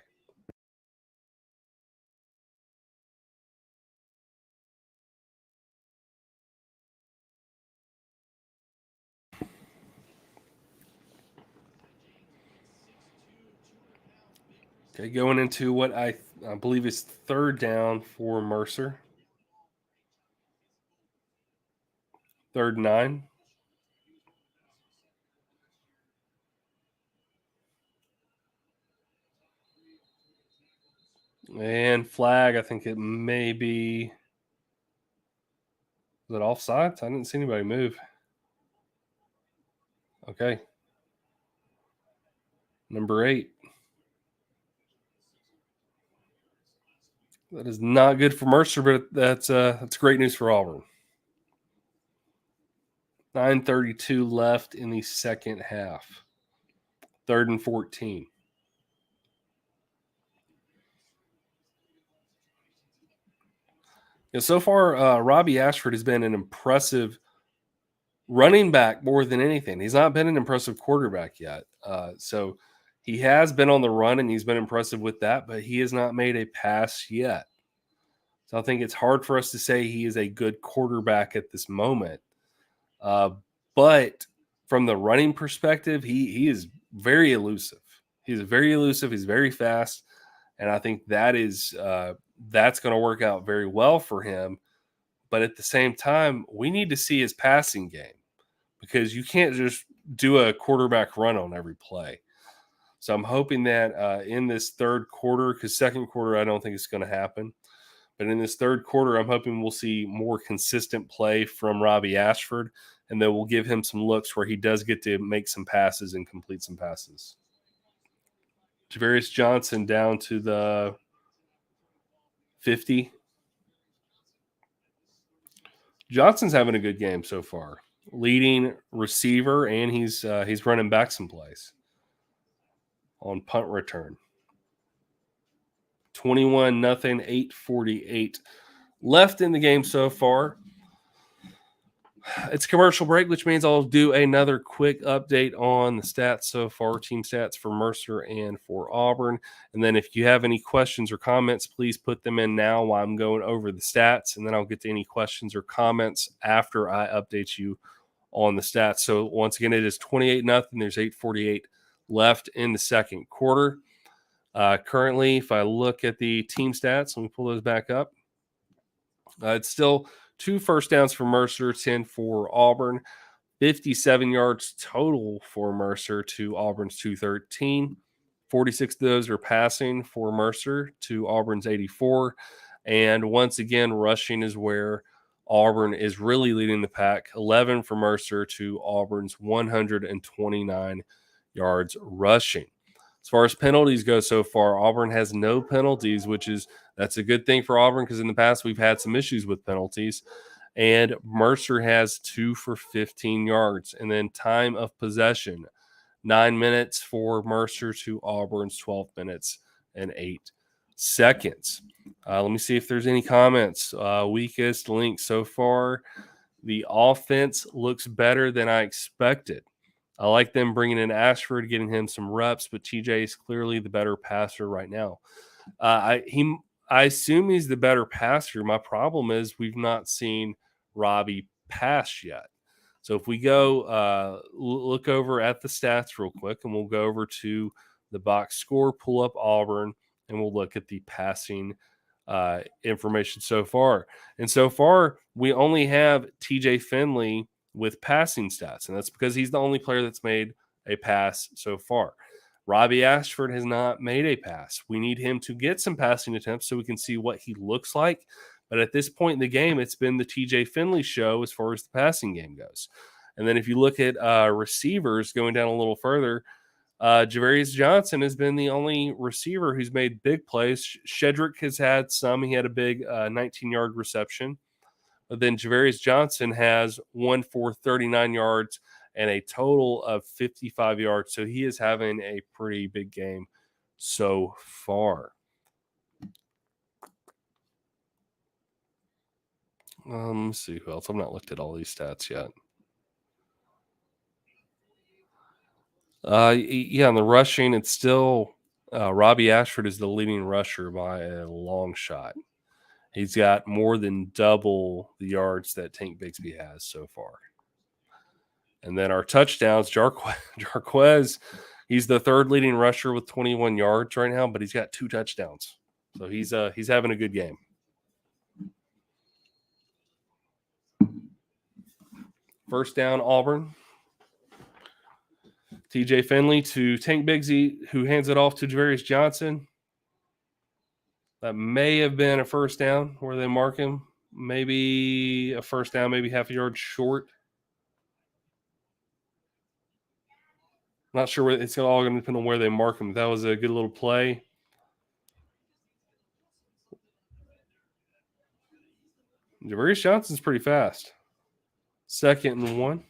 Okay, going into what I believe is third down for Mercer. 3rd and 9. And flag, I think it may be. Was it offsides? I didn't see anybody move. Okay. Number 8. That is not good for Mercer, but that's great news for Auburn. 9:32 left in the second half. 3rd and 14. So far, Robbie Ashford has been an impressive running back more than anything. He's not been an impressive quarterback yet. So he has been on the run, and he's been impressive with that, but he has not made a pass yet. So I think it's hard for us to say he is a good quarterback at this moment. But from the running perspective, he is very elusive. He's very elusive. He's very fast. And I think that's going to work out very well for him. But at the same time, we need to see his passing game, because you can't just do a quarterback run on every play. So I'm hoping that in this third quarter, because second quarter, I don't think it's going to happen. But in this third quarter, I'm hoping we'll see more consistent play from Robbie Ashford, and that we'll give him some looks where he does get to make some passes and complete some passes. Javarius Johnson down to the 50. Johnson's having a good game so far. Leading receiver, and he's running back some plays on punt return. 21-0, 8:48 left in the game so far. It's a commercial break, which means I'll do another quick update on the stats so far, team stats for Mercer and for Auburn. And then if you have any questions or comments, please put them in now while I'm going over the stats. And then I'll get to any questions or comments after I update you on the stats. So once again, it is 28-0. There's 8:48 left in the second quarter. Currently, if I look at the team stats, let me pull those back up. It's still 2 first downs for Mercer, 10 for Auburn, 57 yards total for Mercer to Auburn's 213. 46 of those are passing for Mercer to Auburn's 84. And once again, rushing is where Auburn is really leading the pack. 11 for Mercer to Auburn's 129 yards rushing. As far as penalties go so far, Auburn has no penalties, that's a good thing for Auburn because in the past we've had some issues with penalties. And Mercer has 2 for 15 yards. And then time of possession, 9 minutes for Mercer to Auburn's 12 minutes and 8 seconds. Let me see if there's any comments. Weakest link so far. The offense looks better than I expected. I like them bringing in Ashford, getting him some reps, but TJ is clearly the better passer right now. I assume he's the better passer. My problem is we've not seen Robbie pass yet. So if we go look over at the stats real quick, and we'll go over to the box score, pull up Auburn, and we'll look at the passing information so far. And so far, we only have TJ Finley with passing stats, and that's because he's the only player that's made a pass so far. Robbie Ashford has not made a pass. We need him to get some passing attempts so we can see what he looks like. But at this point in the game, it's been the TJ Finley show as far as the passing game goes. And then if you look at receivers going down a little further, Javarius Johnson has been the only receiver who's made big plays. Shedrick has had some. He had a big 19-yard reception. But then Javarius Johnson has 1 for 39 yards and a total of 55 yards. So he is having a pretty big game so far. Let's see who else. I've not looked at all these stats yet. Yeah, on the rushing, it's still Robbie Ashford is the leading rusher by a long shot. He's got more than double the yards that Tank Bigsby has so far. And then our touchdowns, Jarquez, he's the third leading rusher with 21 yards right now, but he's got 2 touchdowns. So he's having a good game. First down, Auburn. TJ Finley to Tank Bigsby, who hands it off to Javarius Johnson. That may have been a first down where they mark him. Maybe a first down, maybe half a yard short. Not sure where it's all going to depend on where they mark him. That was a good little play. Javarius Johnson's pretty fast. 2nd and 1.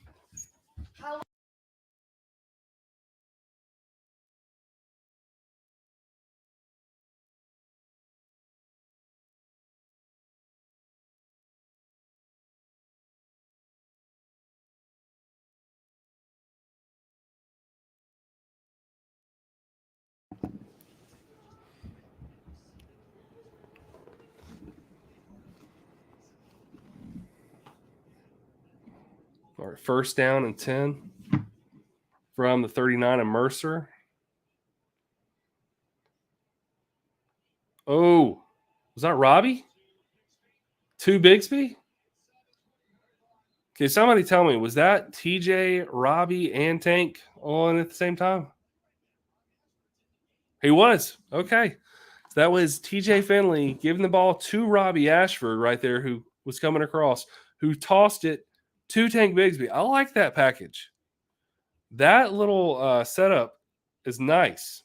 All right, first down and 10 from the 39 of Mercer. Oh, was that Robbie? To Bigsby? Okay, somebody tell me, was that TJ, Robbie, and Tank on at the same time? He was. Okay. So that was TJ Finley giving the ball to Robbie Ashford right there, who was coming across, who tossed it to Tank Bigsby. I like that package. That little setup is nice.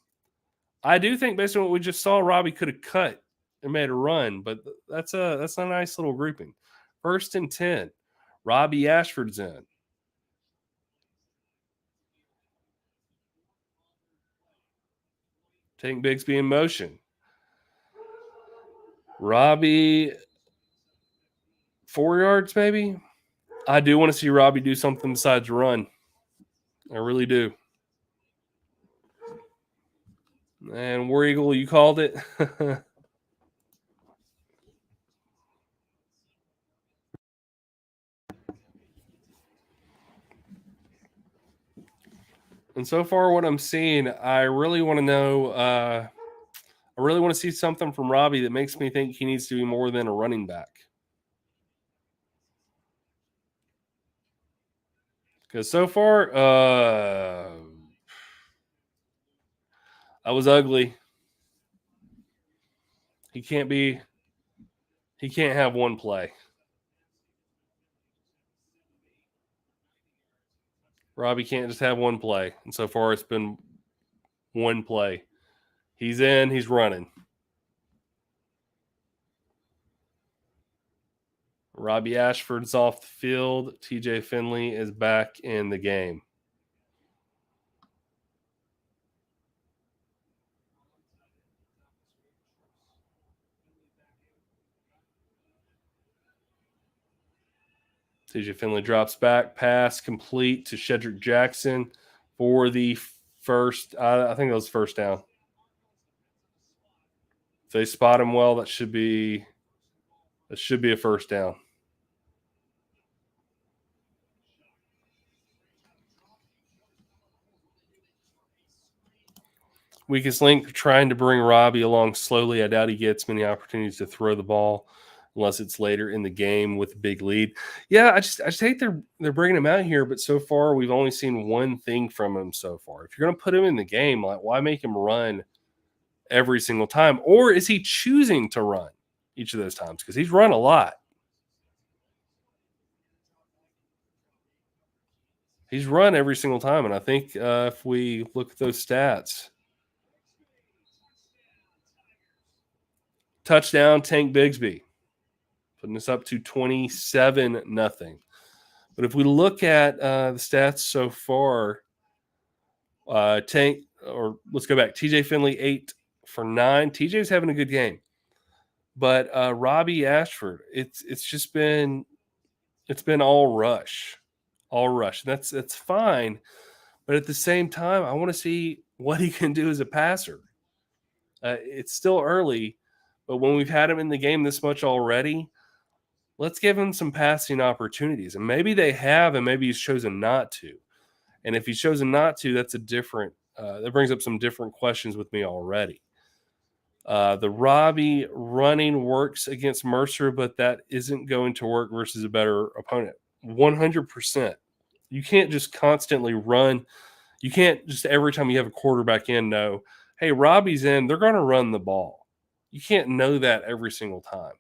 I do think based on what we just saw, Robbie could have cut and made a run, but that's a nice little grouping. 1st and 10. Robbie Ashford's in. Tank Bigsby in motion. Robbie, 4 yards maybe. I do want to see Robbie do something besides run. I really do. And War Eagle, you called it. And so far, what I'm seeing, I really want to know. I really want to see something from Robbie that makes me think he needs to be more than a running back. Because so far, I was ugly. He can't be. He can't have one play. Robbie can't just have one play. And so far, it's been one play. He's in. He's running. Robbie Ashford's off the field. TJ Finley is back in the game. TJ Finley drops back. Pass complete to Shedrick Jackson for the first. I think that was first down. If they spot him well, that should be a first down. Weakest link, trying to bring Robbie along slowly. I doubt he gets many opportunities to throw the ball unless it's later in the game with a big lead. Yeah, I just hate they're bringing him out here, but so far we've only seen one thing from him so far. If you're going to put him in the game, like why make him run every single time? Or is he choosing to run each of those times? Because he's run a lot. He's run every single time, and I think if we look at those stats, touchdown, Tank Bigsby, putting us up to 27-0. But if we look at the stats so far, Tank, or let's go back, TJ Finley 8 for 9. TJ's having a good game, but Robbie Ashford, it's been all rush. That's fine, but at the same time, I want to see what he can do as a passer. It's still early, but when we've had him in the game this much already, let's give him some passing opportunities. And maybe they have, and maybe he's chosen not to. And if he's chosen not to, that's a different. That brings up some different questions with me already. The Robbie running works against Mercer, but that isn't going to work versus a better opponent. 100%. You can't just constantly run. You can't just every time you have a quarterback in know, hey, Robbie's in, they're going to run the ball. You can't know that every single time.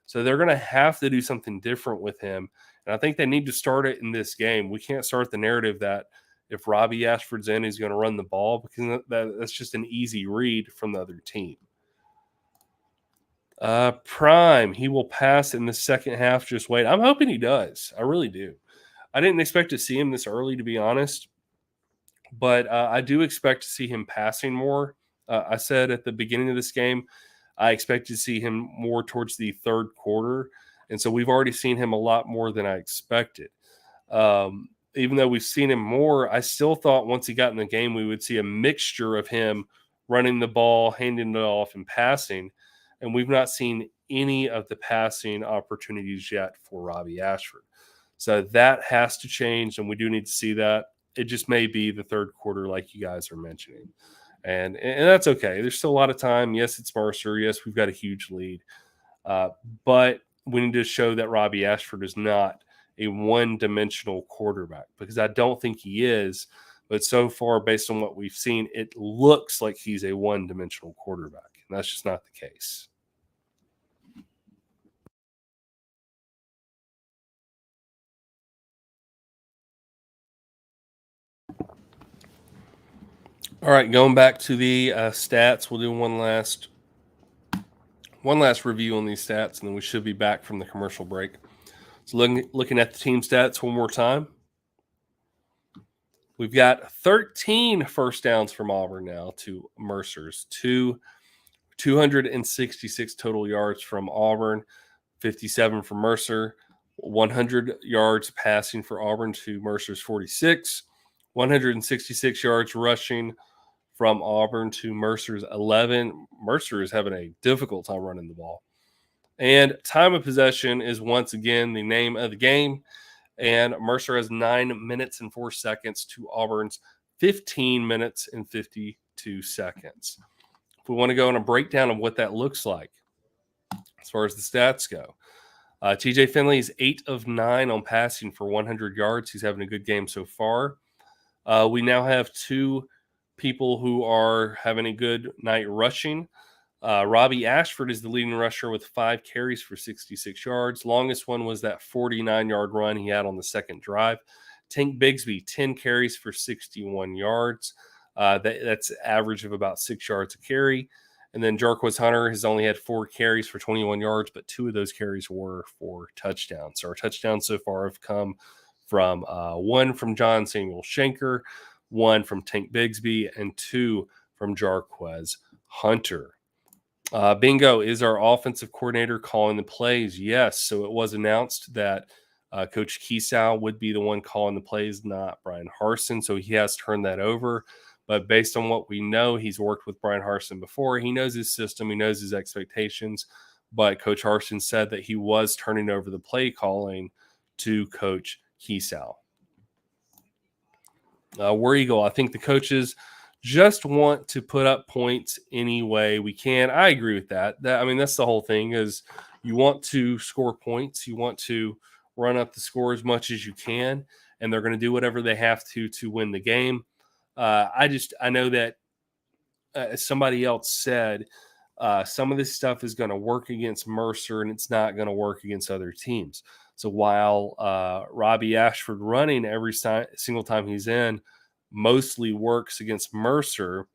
So they're going to have to do something different with him. And I think they need to start it in this game. We can't start the narrative that if Robbie Ashford's in, he's going to run the ball, because that's just an easy read from the other team. Prime, he will pass in the second half. Just wait. I'm hoping he does. I really do. I didn't expect to see him this early, to be honest, but I do expect to see him passing more. I said at the beginning of this game, I expect to see him more towards the third quarter. And so we've already seen him a lot more than I expected. Even though we've seen him more, I still thought once he got in the game, we would see a mixture of him running the ball, handing it off, and passing. And we've not seen any of the passing opportunities yet for Robbie Ashford. So that has to change, and we do need to see that. It just may be the third quarter, like you guys are mentioning. And that's okay. There's still a lot of time. Yes, it's Mercer. Yes, we've got a huge lead. But we need to show that Robbie Ashford is not a one-dimensional quarterback, because I don't think he is. But so far, based on what we've seen, it looks like he's a one-dimensional quarterback. And that's just not the case. All right, going back to the stats, we'll do one last review on these stats, and then we should be back from the commercial break. So looking at the team stats one more time. We've got 13 first downs from Auburn now to Mercer's. 266 total yards from Auburn, 57 from Mercer. 100 yards passing for Auburn to Mercer's 46, 166 yards rushing from Auburn to Mercer's 11. Mercer is having a difficult time running the ball. And time of possession is once again the name of the game. And Mercer has 9 minutes and 4 seconds to Auburn's 15 minutes and 52 seconds. If we want to go on a breakdown of what that looks like as far as the stats go, TJ Finley is 8 of 9 on passing for 100 yards. He's having a good game so far. We now have two people who are having a good night rushing. Robbie Ashford is the leading rusher with 5 carries for 66 yards. Longest one was that 49-yard run he had on the second drive. Tank Bigsby, 10 carries for 61 yards. That's average of about 6 yards a carry. And then Jarquez Hunter has only had 4 carries for 21 yards, but 2 of those carries were for touchdowns. So our touchdowns so far have come from one from John Samuel Shanker, one from Tank Bigsby, and 2 from Jarquez Hunter. Bingo, is our offensive coordinator calling the plays? Yes. So it was announced that Coach Kiesau would be the one calling the plays, not Brian Harsin. So he has turned that over. But based on what we know, he's worked with Brian Harsin before. He knows his system. He knows his expectations. But Coach Harsin said that he was turning over the play calling to Coach Kiesau. War Eagle, I think the coaches just want to put up points any way we can. I agree with that. I mean, that's the whole thing is you want to score points. You want to run up the score as much as you can, and they're going to do whatever they have to win the game. I know that as somebody else said, some of this stuff is going to work against Mercer and it's not going to work against other teams. So while Robbie Ashford running every single time he's in mostly works against Mercer,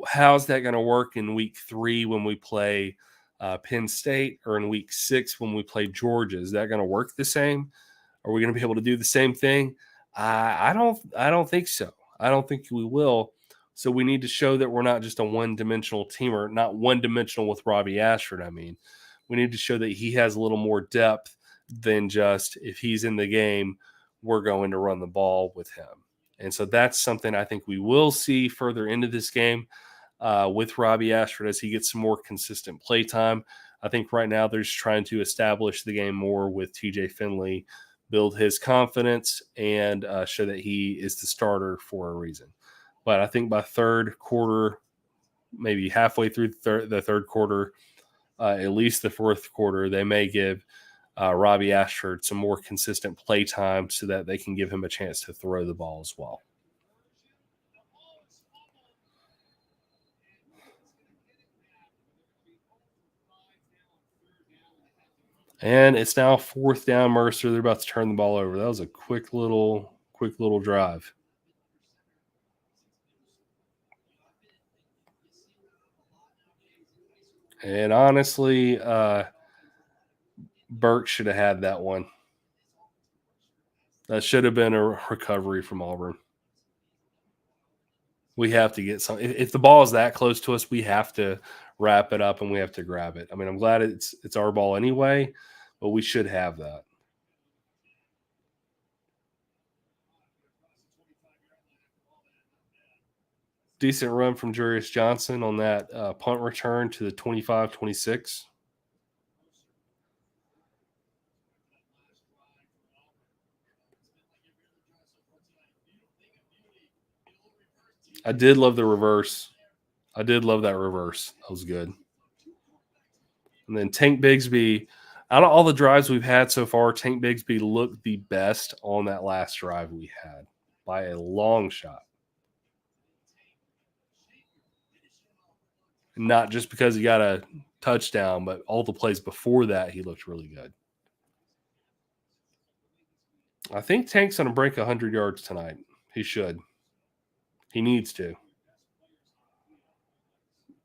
how's that going to work in week 3 when we play Penn State, or in week 6 when we play Georgia? Is that going to work the same? Are we going to be able to do the same thing? I don't think so. I don't think we will. So we need to show that we're not just a one-dimensional team, or not one-dimensional with Robbie Ashford. I mean, we need to show that he has a little more depth than just, if he's in the game, we're going to run the ball with him. And so that's something I think we will see further into this game with Robbie Ashford as he gets some more consistent play time. I think right now they're just trying to establish the game more with TJ Finley, build his confidence, and show that he is the starter for a reason. But I think by third quarter, maybe halfway through the third quarter, at least the fourth quarter, they may give Robbie Ashford some more consistent play time so that they can give him a chance to throw the ball as well. And it's now 4th down Mercer. They're about to turn the ball over. That was a quick little drive. And honestly, Burke should have had that one. That should have been a recovery from Auburn. We have to get some. If the ball is that close to us, we have to wrap it up and we have to grab it. I mean, I'm glad it's our ball anyway, but we should have that. Decent run from Jarius Johnson on that punt return to the 25-26. I did love the reverse. I did love that reverse. That was good. And then Tank Bigsby, out of all the drives we've had so far, Tank Bigsby looked the best on that last drive we had by a long shot. Not just because he got a touchdown, but all the plays before that, he looked really good. I think Tank's going to break 100 yards tonight. He should. He needs to.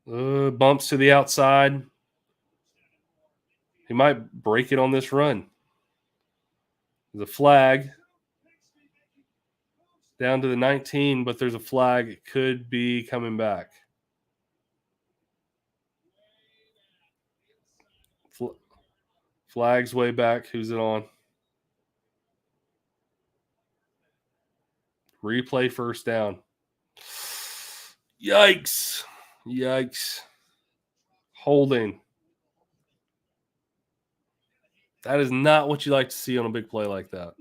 Bumps to the outside. He might break it on this run. There's a flag down to the 19, but there's a flag. It could be coming back. Flag's way back. Who's it on? Replay first down. Yikes. Holding. That is not what you like to see on a big play like that.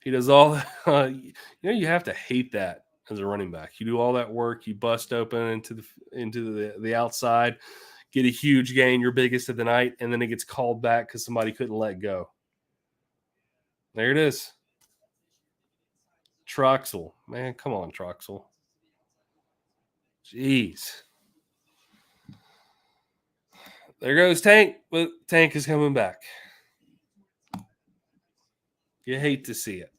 He does all that. You have to hate that as a running back. You do all that work, you bust open into the outside, get a huge gain, your biggest of the night, and then it gets called back because somebody couldn't let go. There it is. Troxel. Man, come on, Troxel. Jeez. There goes Tank, but Tank is coming back. You hate to see it.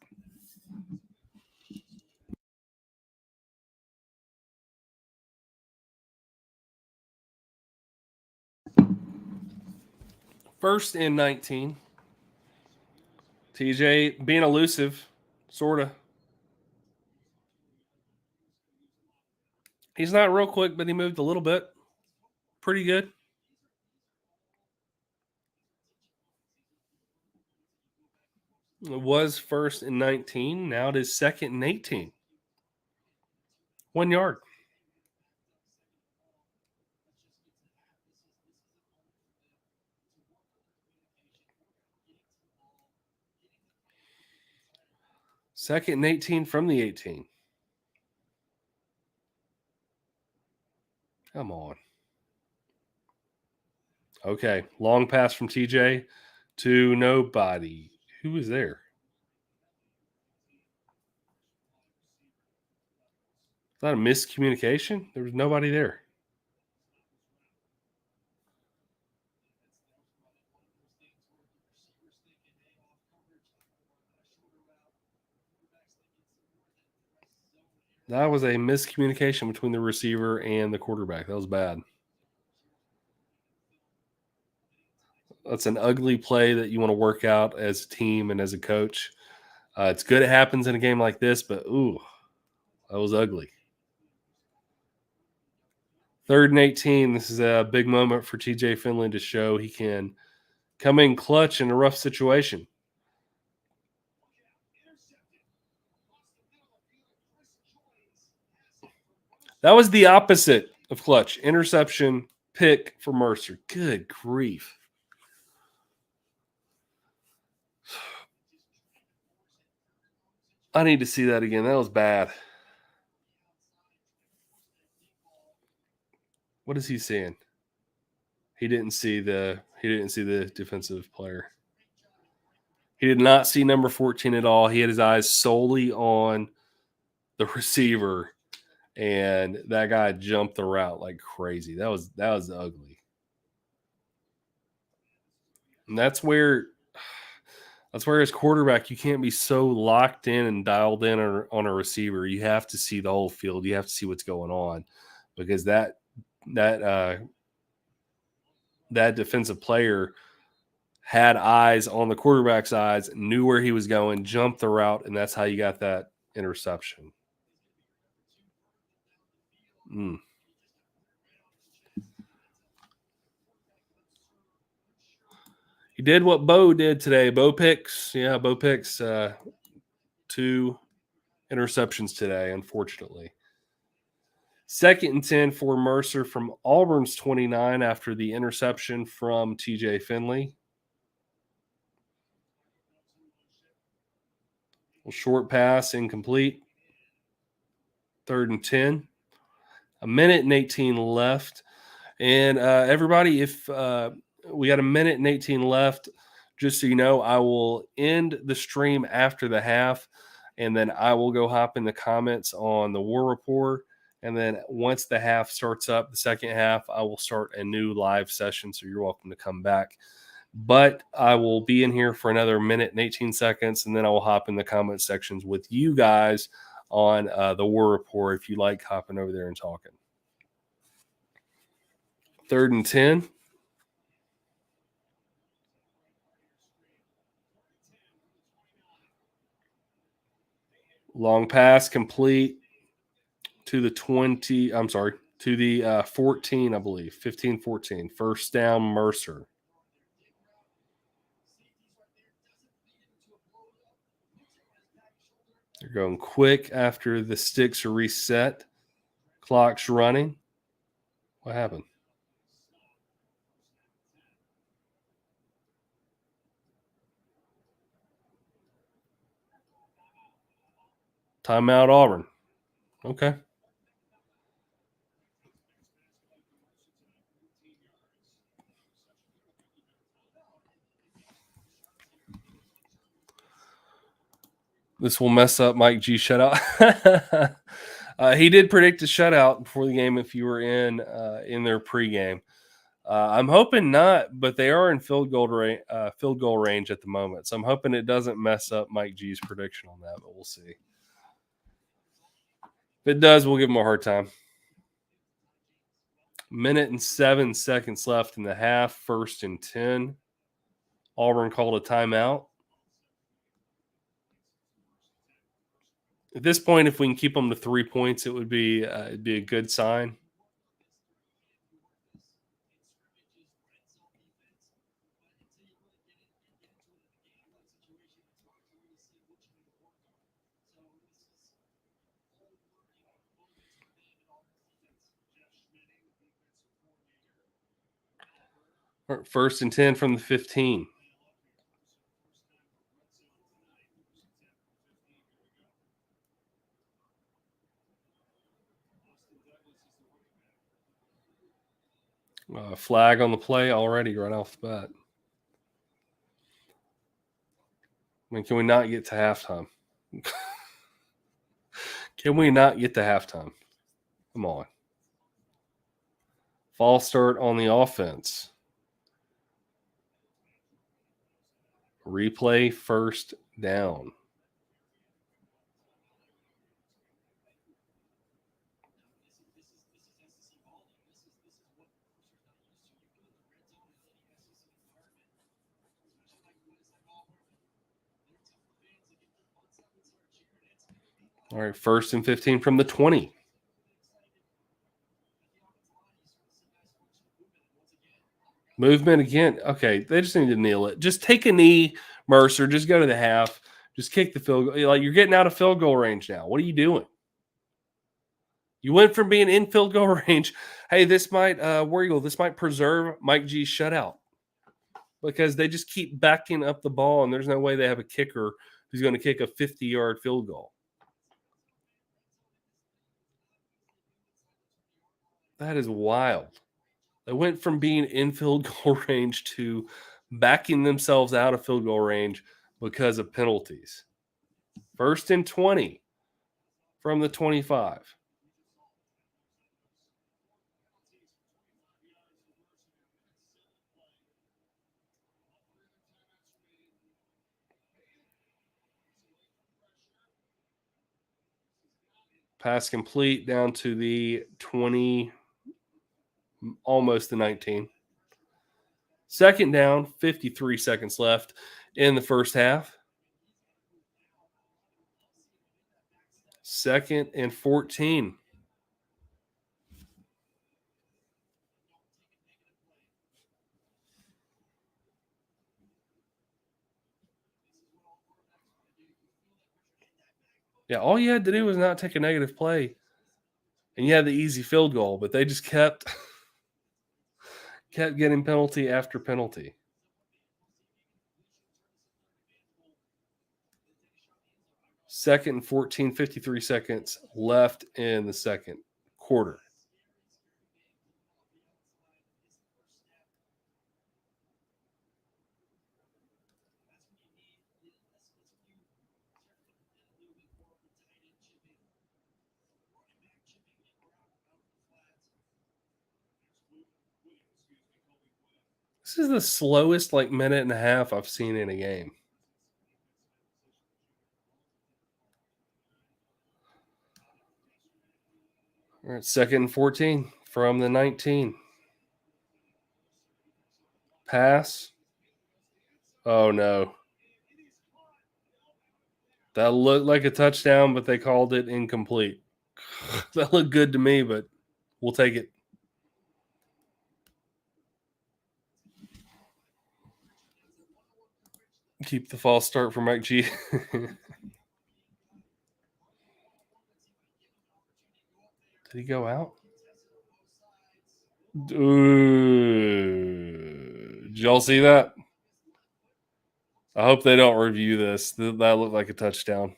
First and 19. TJ being elusive, sort of. He's not real quick, but he moved a little bit. Pretty good. It was first and 19. Now it is second and 18. 1 yard. Second and 18 from the 18. Come on. Okay. Long pass from TJ to nobody. Who was there? Is that a miscommunication? There was nobody there. That was a miscommunication between the receiver and the quarterback. That was bad. That's an ugly play that you want to work out as a team and as a coach. It's good it happens in a game like this, but ooh, that was ugly. Third and 18. This is a big moment for TJ Finley to show he can come in clutch in a rough situation. That was the opposite of clutch. Interception, pick for Mercer. Good grief. I need to see that again. That was bad. What is he saying? He didn't see the defensive player. He did not see number 14 at all. He had his eyes solely on the receiver, and that guy jumped the route like crazy. That was ugly. And that's where as quarterback, you can't be so locked in and dialed in on a receiver. You have to see the whole field. You have to see what's going on, because that defensive player had eyes on the quarterback's eyes, knew where he was going, jumped the route, and that's how you got that interception. He did what Bo did today. Bo picks 2 interceptions today, unfortunately. Second and 10 for Mercer from Auburn's 29 after the interception from TJ Finley. Short pass, incomplete. Third and 10. 1:18 left. And everybody, if we got 1:18 left, just so you know, I will end the stream after the half, and then I will go hop in the comments on the War Report. And then once the half starts up, the second half, I will start a new live session. So you're welcome to come back. But I will be in here for another 1:18, and then I will hop in the comment sections with you guys on the War Report if you like hopping over there and talking. Third and 10. Long pass complete to the 20. I'm sorry, to the 14, I believe. 15-14. First down, Mercer. They're going quick after the sticks are reset. Clock's running. What happened? Timeout Auburn. Okay. This will mess up Mike G shutout. He did predict a shutout before the game if you were in their pregame. I'm hoping not, but they are in field goal range at the moment. So I'm hoping it doesn't mess up Mike G's prediction on that, but we'll see. If it does, we'll give him a hard time. Minute and 7 seconds left in the half, 1st and 10. Auburn called a timeout. At this point, if we can keep them to 3 points, it'd be a good sign. All right, 1st and 10 from the 15. Flag on the play already right off the bat. I mean, can we not get to halftime? Can we not get to halftime? Come on. False start on the offense. Replay 1st down. All right, 1st and 15 from the 20. Movement again. Okay, they just need to kneel it. Just take a knee, Mercer. Just go to the half. Just kick the field goal. Like, you're getting out of field goal range now. What are you doing? You went from being in field goal range. Hey, this might this might preserve Mike G's shutout because they just keep backing up the ball, and there's no way they have a kicker who's going to kick a 50-yard field goal. That is wild. They went from being in field goal range to backing themselves out of field goal range because of penalties. 1st and 20 from the 25. Pass complete down to the 20, almost the 19. 2nd down, 53 seconds left in the first half. 2nd and 14. Yeah, all you had to do was not take a negative play, and you had the easy field goal, but they just kept getting penalty after penalty. 2nd and 14, 53 seconds left in the second quarter. This is the slowest minute and a half I've seen in a game. All right, 2nd and 14 from the 19. Pass. Oh, no. That looked like a touchdown, but they called it incomplete. That looked good to me, but we'll take it. Keep the false start for Mike G. Did he go out? Ooh. Did y'all see that? I hope they don't review this. That looked like a touchdown.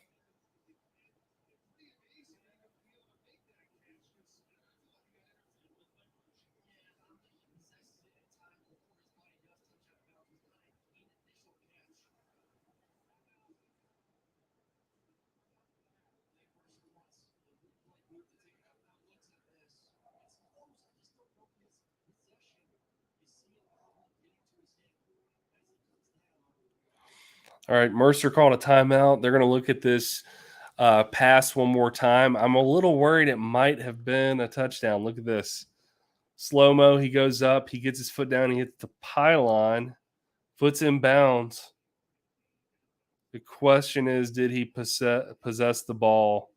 All right, Mercer called a timeout. They're going to look at this pass one more time. I'm a little worried it might have been a touchdown. Look at this. Slow mo. He goes up. He gets his foot down. He hits the pylon. Foot's in bounds. The question is, did he possess the ball?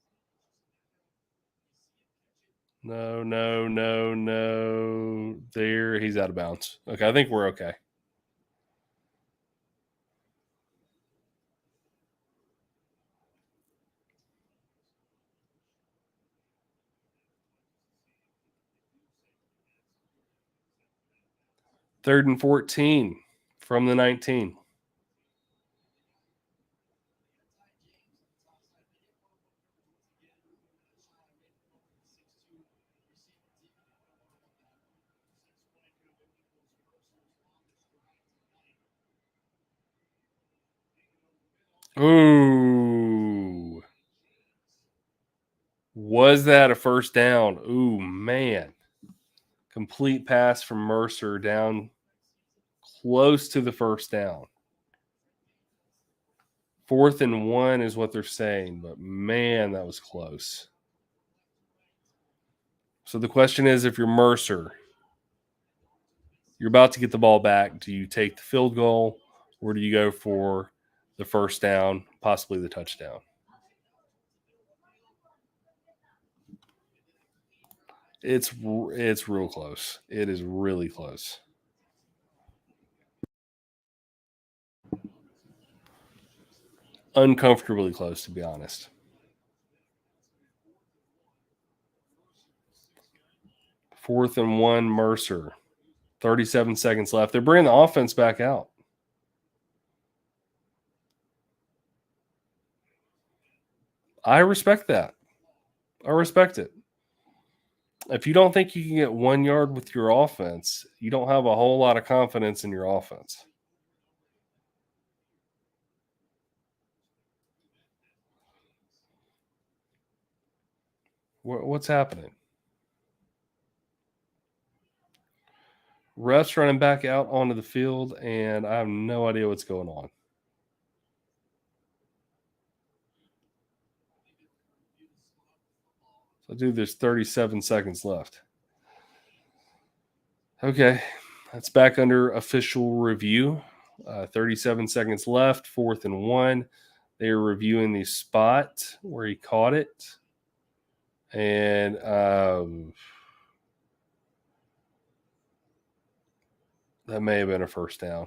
No, no, no, no. There, he's out of bounds. Okay, I think we're okay. Third and 14 from the 19. Ooh. Was that a first down? Ooh, man. Complete pass from Mercer down close to the first down. 4th and 1 is what they're saying, but man, that was close. So the question is, if you're Mercer, you're about to get the ball back, do you take the field goal or do you go for the first down, possibly the touchdown? It's real close. It is really close. Uncomfortably close, to be honest. 4th and 1, Mercer. 37 seconds left. They're bringing the offense back out. I respect that. I respect it. If you don't think you can get 1 yard with your offense, you don't have a whole lot of confidence in your offense. What's happening? Refs running back out onto the field, and I have no idea what's going on. So, dude, there's 37 seconds left. Okay, that's back under official review. 37 seconds left, 4th and 1. They are reviewing the spot where he caught it. And that may have been a first down.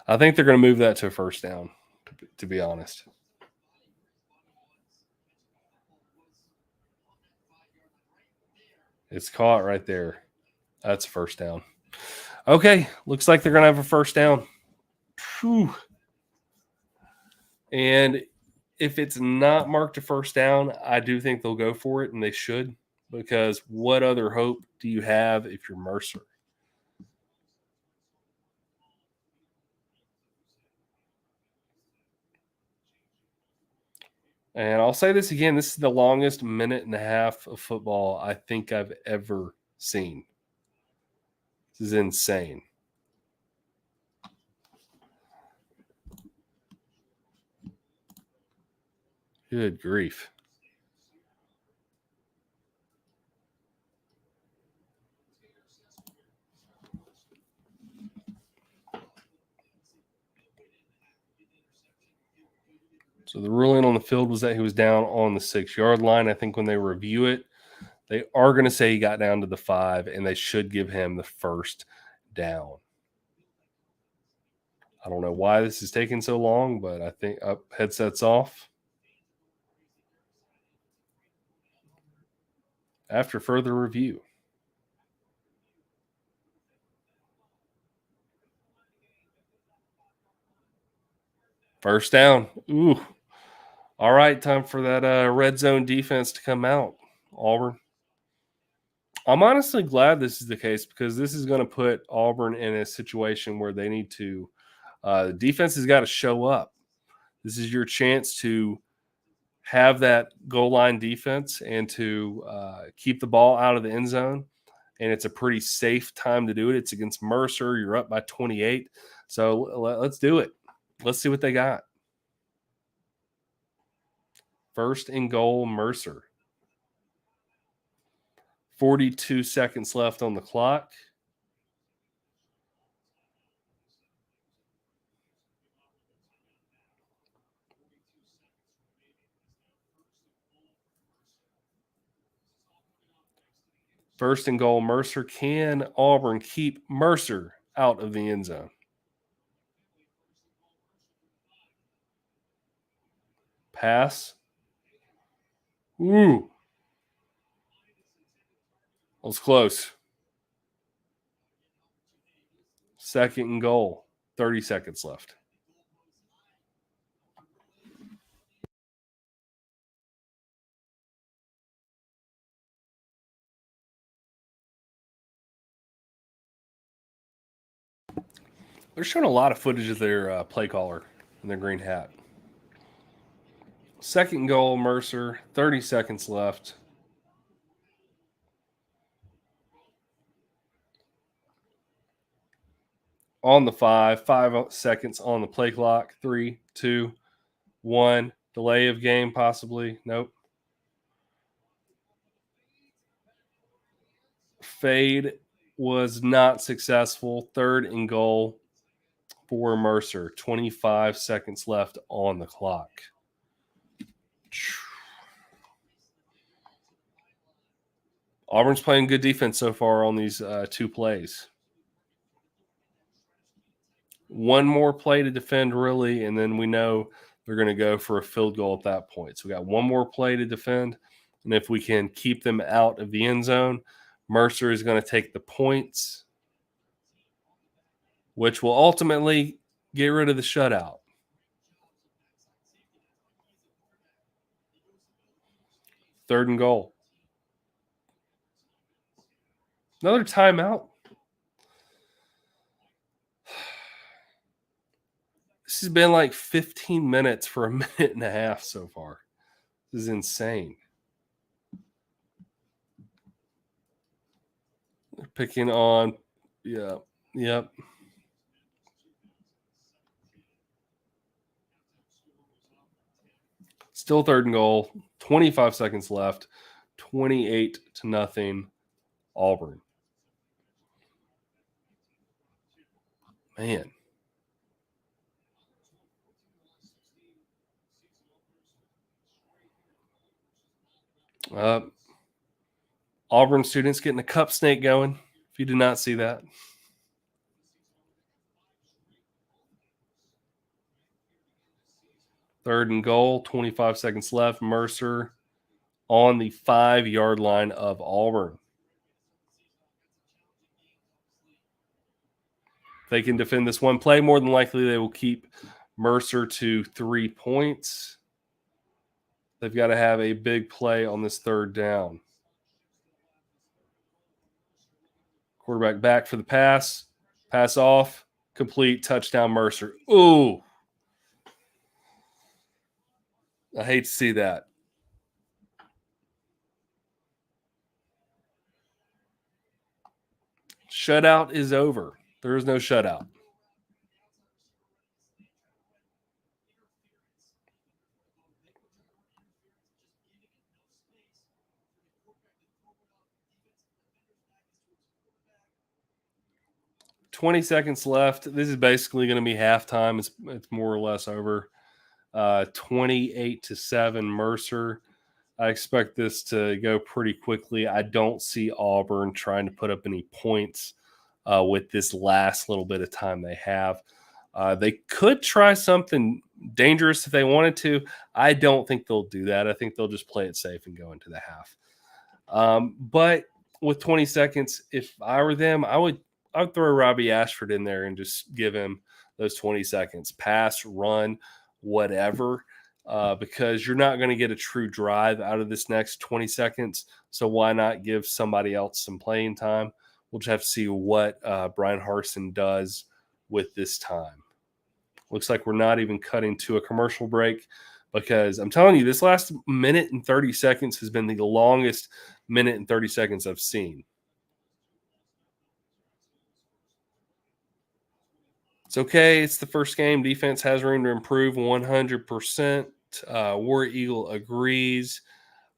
I think they're going to move that to a first down, to be honest. It's caught right there. That's a first down. Okay, looks like they're going to have a first down. Whew. And if it's not marked a first down, I do think they'll go for it, and they should, because what other hope do you have if you're Mercer? And I'll say this again, this is the longest minute and a half of football I think I've ever seen. This is insane. Good grief. So the ruling on the field was that he was down on the 6-yard line. I think when they review it, they are going to say he got down to the 5, and they should give him the first down. I don't know why this is taking so long, but I think headsets off. after further review. First down. Ooh. All right, time for that red zone defense to come out, Auburn. I'm honestly glad this is the case because this is going to put Auburn in a situation where they need to. The defense has got to show up. This is your chance to have that goal line defense and to keep the ball out of the end zone. And it's a pretty safe time to do it. It's against Mercer. You're up by 28. So let's do it. Let's see what they got. First and goal, Mercer. 42 seconds left on the clock. First and goal, Mercer. Can Auburn keep Mercer out of the end zone? Pass. Ooh. That was close. Second and goal. 30 seconds left. They're showing a lot of footage of their play caller in their green hat. Second goal, Mercer. 30 seconds left. On the 5 seconds on the play clock. 3, 2, 1. Delay of game, possibly. Nope. Fade was not successful. Third and goal for Mercer. 25 seconds left on the clock. Auburn's playing good defense so far on these two plays. One more play to defend, really, and then we know they're going to go for a field goal at that point. So we got one more play to defend, and if we can keep them out of the end zone, Mercer is going to take the points, which will ultimately get rid of the shutout. Third and goal. Another timeout. This has been like 15 minutes for a minute and a half so far. This is insane. They're picking on, yep. Still third and goal. 25 seconds left. 28-0 Auburn. Man. Auburn students getting a cup snake going. If you did not see that. Third and goal, 25 seconds left. Mercer on the 5-yard line of Auburn. If they can defend this one play, more than likely they will keep Mercer to 3 points. They've got to have a big play on this third down. Quarterback back for the pass. Pass off. Complete. Touchdown, Mercer. Ooh. I hate to see that. Shutout is over. There is no shutout. $20 seconds left. This is basically going to be halftime. It's more or less over. 28-7 Mercer. I expect this to go pretty quickly. I don't see Auburn trying to put up any points with this last little bit of time they have. They could try something dangerous if they wanted to. I don't think they'll do that. I think they'll just play it safe and go into the half. But with 20 seconds, if I were them, I would throw Robbie Ashford in there and just give him those 20 seconds, pass, run, whatever, because you're not going to get a true drive out of this next 20 seconds. So why not give somebody else some playing time? We'll just have to see what Brian Harsin does with this time. Looks like we're not even cutting to a commercial break, because I'm telling you, this last minute and 30 seconds has been the longest minute and 30 seconds I've seen. It's okay. It's the first game. Defense has room to improve 100%. War Eagle agrees.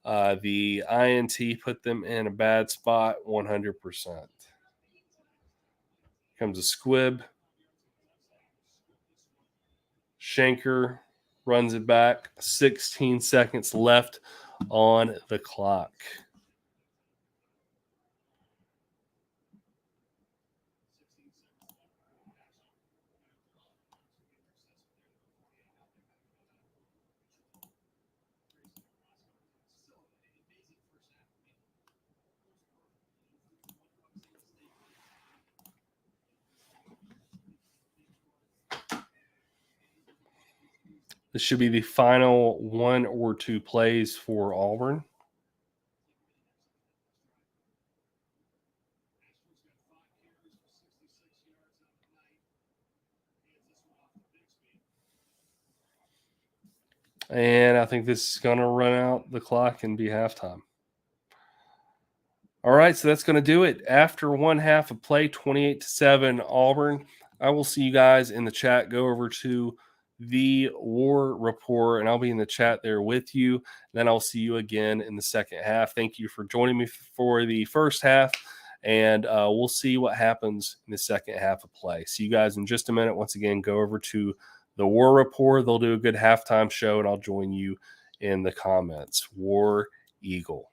The INT put them in a bad spot 100%. Comes a squib. Shanker runs it back. 16 seconds left on the clock. This should be the final one or two plays for Auburn. And I think this is going to run out the clock and be halftime. All right, so that's going to do it. After one half of play, 28-7 Auburn. I will see you guys in the chat. Go over to the War Report, and I'll be in the chat there with you. Then I'll see you again in the second half. Thank you for joining me for the first half, and we'll see what happens in the second half of play. See you guys in just a minute. Once again, go over to the War Report. They'll do a good halftime show, and I'll join you in the comments. War Eagle.